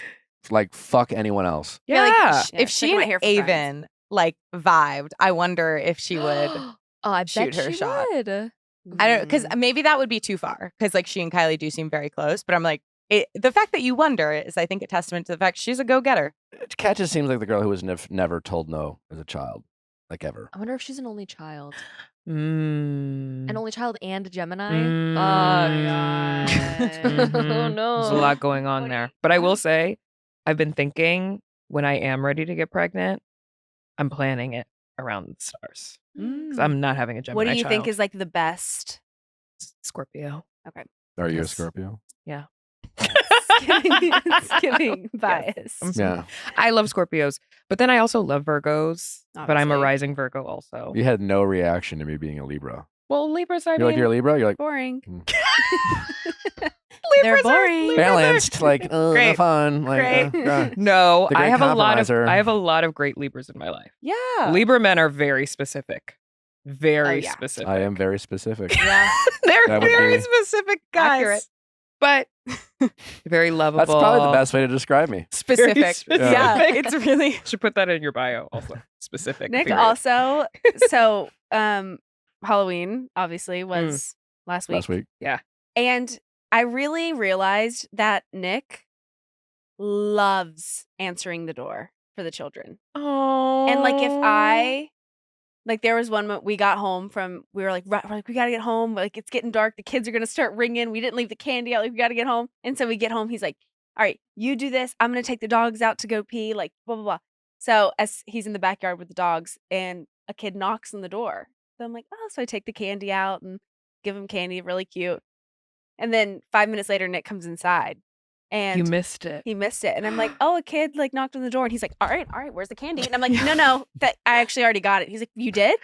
like, fuck anyone else. Yeah, like, Yeah. if stick she my and hair for friends. Avon like vibed, I wonder if she would. oh, I shoot bet her she shot. would. I don't, because Mm. maybe that would be too far. Because like she and Kylie do seem very close, but I'm like, the fact that you wonder is, I think, a testament to the fact she's a go-getter. Kat just seems like the girl who was never told no as a child, like ever. I wonder if she's an only child. Mm. An only child and a Gemini. Mm. Oh, Mhm. no. There's a lot going on What do there. you- But I will say, I've been thinking when I am ready to get pregnant, I'm planning it around the stars. Because I'm not having a Gemini What do you child. think is like the best? Scorpio? Are you a Yes. Scorpio? Skipping bias. I'm Yeah. I love Scorpios, but then I also love Virgos. But I'm a Obviously. rising Virgo also. You had no reaction to me being a Libra. Well, Libras, I You're mean, like, you're a Libra? You're like, Boring. Mm. They're boring. balanced, like, Great. fun. Like, Great. no, The I great have compromiser. a lot of great Libras in my life. Yeah. Libra men are very specific. Very yeah. specific. I am very specific. Yeah. They're That would very be- specific guys. Accurate. But very lovable. That's probably the best way to describe me. Specific. specific. Yeah, it's really. Should put that in your bio also. Specific. Nick period. also. So, Halloween obviously was last week, Last week. and I really realized that Nick loves answering the door for the children. Oh. And there was one moment we got home we were like, we gotta get home. Like, it's getting dark. The kids are gonna start ringing. We didn't leave the candy out. Like, we gotta get home. And so we get home. He's like, all right, you do this. I'm gonna take the dogs out to go pee. Like, blah, blah, blah. So as he's in the backyard with the dogs and a kid knocks on the door. So I'm like, oh, so I take the candy out and give him candy. Really cute. And then 5 minutes later, Nick comes inside. And you missed it. He missed it. And I'm like, oh, a kid like knocked on the door. And he's like, all right, where's the candy? And I'm like, no, that I actually already got it. He's like, you did?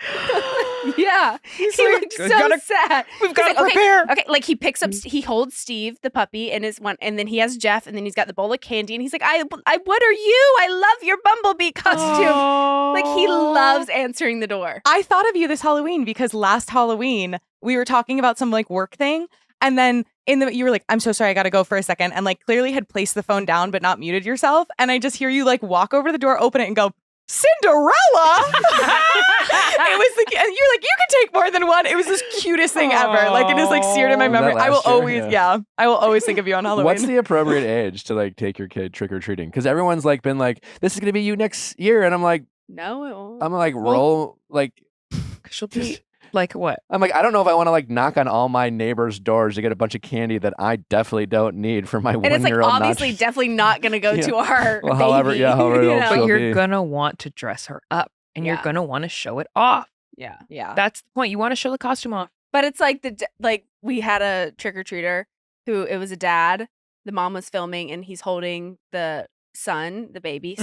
Yeah. He looked so sad. We've got to like, prepare. Okay, like he picks up, he holds Steve, the puppy, and then he has Jeff, and then he's got the bowl of candy, and he's like, what are you? I love your Bumblebee costume. Oh. Like, he loves answering the door. I thought of you this Halloween because last Halloween we were talking about some like work thing. And then you were like, I'm so sorry, I gotta go for a second. And like clearly had placed the phone down, but not muted yourself. And I just hear you like walk over to the door, open it and go, Cinderella. It was like, and you're like, you can take more than one. It was the cutest thing ever. Like it is like seared in my Was that memory. I will last year? always, I will always think of you on Halloween. What's the appropriate age to like take your kid trick or treating? Because everyone's like been like, this is gonna be you next year, and I'm like, No, it won't. I'm like roll like. She'll be like what? I'm like, I don't know if I want to like knock on all my neighbors' doors to get a bunch of candy that I definitely don't need for my 1 year old. And it's like obviously definitely not going to go to our Well, baby. however old But she'll you're be. gonna want to dress her up, and you're Yeah. gonna want to show it off. Yeah. That's the point. You want to show the costume off. But it's like we had a trick-or-treater who it was a dad. The mom was filming and he's holding the son, the baby,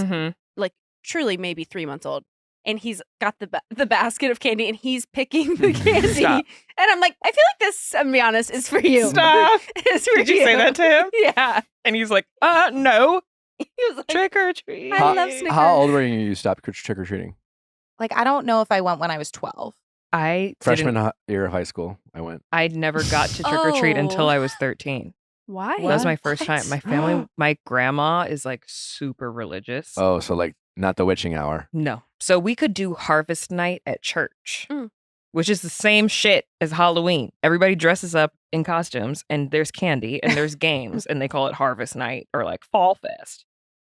like truly maybe 3 months old. And he's got the basket of candy and he's picking the candy. Stop. And I'm like, I feel like this, I'm gonna be honest, is for you. Stop. It's for Did you say that to him? Yeah. And he's like, no. He was like, Trick or treat. I love Snickers. How old were you when you stopped trick or treating? Like, I don't know if I went when I was 12. Freshman year of high school, I went. I never got to trick or treat until Oh. I was 13. Why? That was my first What? time. My family, my grandma is like super religious. Oh, so like not the witching hour. No. So we could do harvest night at church, Mm. which is the same shit as Halloween. Everybody dresses up in costumes and there's candy and there's games and they call it harvest night or like fall fest.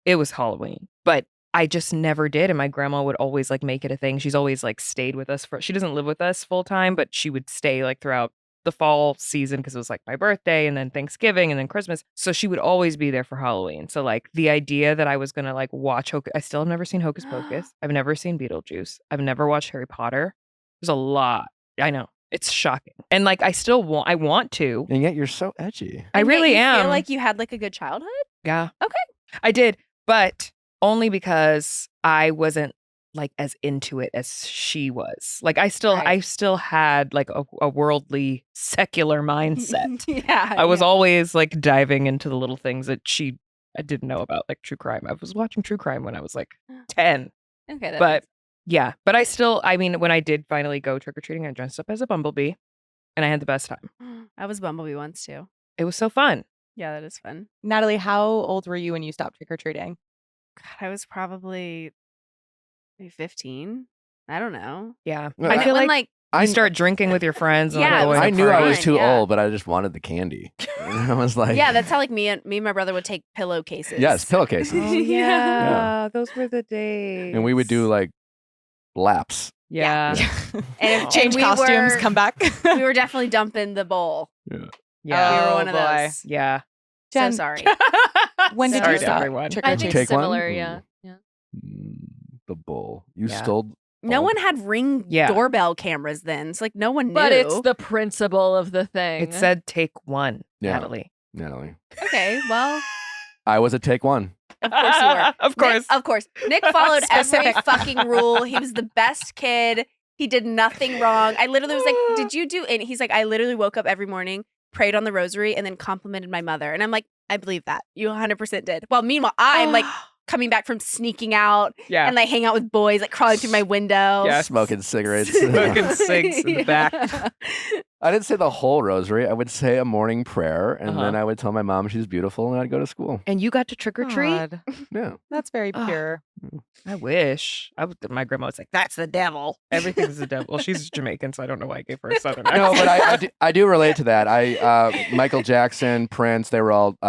It was Halloween, but I just never did. And my grandma would always like make it a thing. She's always like stayed with us she doesn't live with us full time, but she would stay like throughout the fall season because it was like my birthday and then Thanksgiving and then Christmas. So she would always be there for Halloween. So like the idea that I was going to like watch I still have never seen Hocus Pocus. I've never seen Beetlejuice. I've never watched Harry Potter. There's a lot. I know. It's shocking. And like I want to. And yet you're so edgy. I And yet really you am. feel like you had like a good childhood? Yeah. Okay. I did, but only because I wasn't like as into it as she was. Like I still had like a worldly secular mindset. Yeah. I was always like diving into the little things that I didn't know about, like true crime. I was watching true crime when I was like 10. Okay. But yeah, but I mean, when I did finally go trick-or-treating, I dressed up as a bumblebee and I had the best time. I was Bumblebee once too. It was so fun. Yeah, that is fun. Natalie, how old were you when you stopped trick-or-treating? God, I was probably maybe 15. I don't know. Yeah. No, I feel when, like you start drinking with your friends. And Yeah, like, it was going I to knew I was fun, too yeah. old, but I just wanted the candy. And I was like, Yeah, that's how like me and my brother would take pillowcases. yes, pillowcases. Oh, yeah. Those were the days. And we would do like laps. Yeah. And Change we costumes, were- come back. we were definitely dumping the bowl. Yeah. Yeah. We were one of boy. those. Yeah. Jen, So sorry. When did Sorry you to stop everyone. I trick-or-treating? think Take one? similar, Ooh. yeah. The bull. You Yeah. stole. No Oh. one had Ring Yeah. doorbell cameras then. It's like no one knew. But it's the principle of the thing. It said take one, Yeah. Natalie. Natalie. okay. Well, I was a take one. of course you were. Of course. Nick, of course. Nick followed every Specific. fucking rule. He was the best kid. He did nothing wrong. I literally was like, "Did you do?" And he's like, "I literally woke up every morning, prayed on the rosary, and then complimented my mother." And I'm like, "I believe that. You 100% did." Well, meanwhile, I'm like coming back from sneaking out Yeah. and like hang out with boys, like crawling through my window. Yeah. Smoking cigarettes. Smoking cigs in the back. I didn't say the whole rosary. I would say a morning prayer, and then I would tell my mom she's beautiful, and I'd go to school. And you got to trick or treat? God, Yeah. that's very pure. I wish. My grandma was like, "That's the devil. Everything's the devil." Well, she's Jamaican, so I don't know why I gave her a southern accent. No, but I do relate to that. Michael Jackson, Prince, I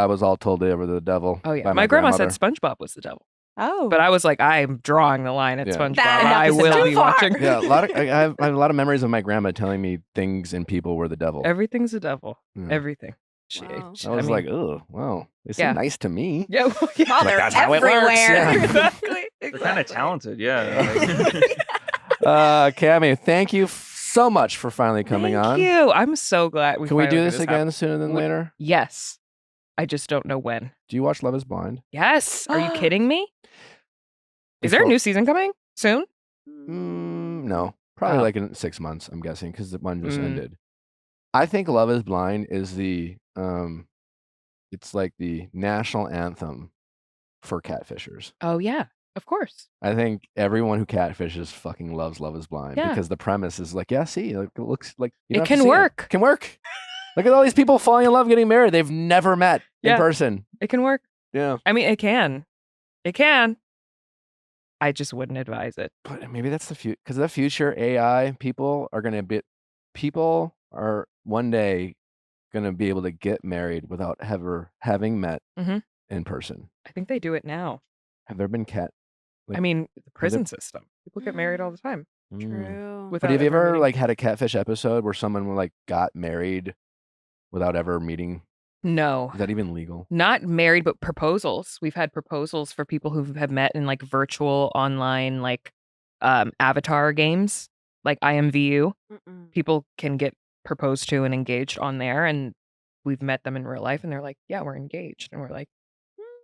was all told they were the devil. Oh yeah, by my grandma said grandmother. SpongeBob was the devil, Oh, but I was like, I'm drawing the line at Yeah. SpongeBob. That I is will too be far. watching. Yeah, I have a lot of memories of my grandma telling me things and people were the devil. Everything's the devil. Yeah. Everything. Wow. I was like, oh, wow, they seem Yeah. nice to me. Yeah, well, yeah. Oh, they're that's how it works, everywhere. yeah. exactly. They're kind of talented, yeah. Kamie, thank you so much for finally coming Thank on. you. I'm so glad. Can we do this again sooner than We- later? Yes. I just don't know when. Do you watch Love Is Blind? Yes. Are you kidding me? Is there a Before- new season coming soon? No, probably Oh. like in 6 months. I'm guessing because the one just Mm. ended. I think Love Is Blind is it's like the national anthem for catfishers. Oh yeah, of course. I think everyone who catfishes fucking loves Love Is Blind Yeah. because the premise is like, yeah, see, like, it looks like you It don't have to can see work. It can work. Look at all these people falling in love, getting married. They've never met in Yeah. person. It can work. Yeah, I mean, it can. It can. I just wouldn't advise it. but maybe that's the future. Because the future AI people are one day gonna be able to get married without ever having met Mhm. in person. I think they do it now. Have there been I mean, the prison system. People get married all the time. Mm. True. Without But have you ever meeting. like had a catfish episode where someone like got married without ever meeting? No. Is that even legal? Not married, but proposals. We've had proposals for people who have met in like virtual online like avatar games, like IMVU. Mm-mm. People can get proposed to and engaged on there, and we've met them in real life, and they're like, "Yeah, we're engaged," and we're like,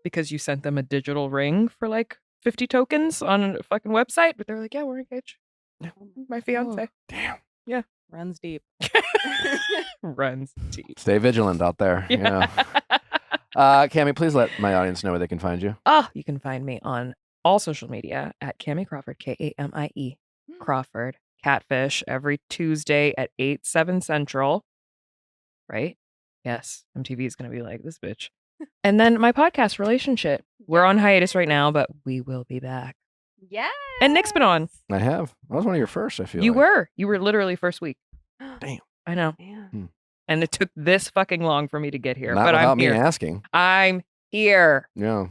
because you sent them a digital ring for like 50 tokens on a fucking website, but they're like, "Yeah, we're engaged." My fiance Damn. runs deep. runs deep. Stay vigilant out there. You know. Kamie, please let my audience know where they can find you. Oh, you can find me on all social media at Kamie Crawford, Kamie Crawford. Catfish every Tuesday at 8, 7 Central. Right? Yes. MTV is going to be like, this bitch. And then my podcast, Relationship. We're on hiatus right now, but we will be back. Yeah. And Nick's been on. I have. I was one of your first, I feel You like. were. You were literally first week. Damn. I know. Man. And it took this fucking long for me to get here. Not but without I'm me here. asking. I'm here. Yeah.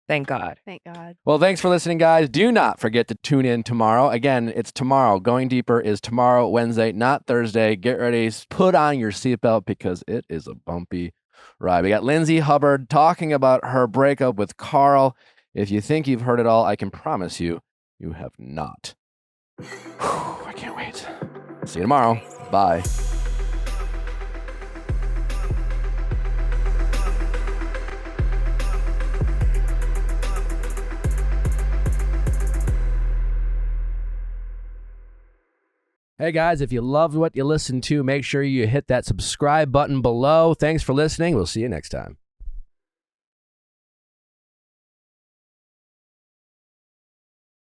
Thank God. Thank God. Well, thanks for listening, guys. Do not forget to tune in tomorrow. Again, it's tomorrow. Going Deeper is tomorrow, Wednesday, not Thursday. Get ready. Put on your seatbelt because it is a bumpy ride. We got Lindsay Hubbard talking about her breakup with Carl. If you think you've heard it all, I can promise you, you have not. Whew, I can't wait. See you tomorrow. Bye. Hey guys, if you loved what you listened to, make sure you hit that subscribe button below. Thanks for listening. We'll see you next time.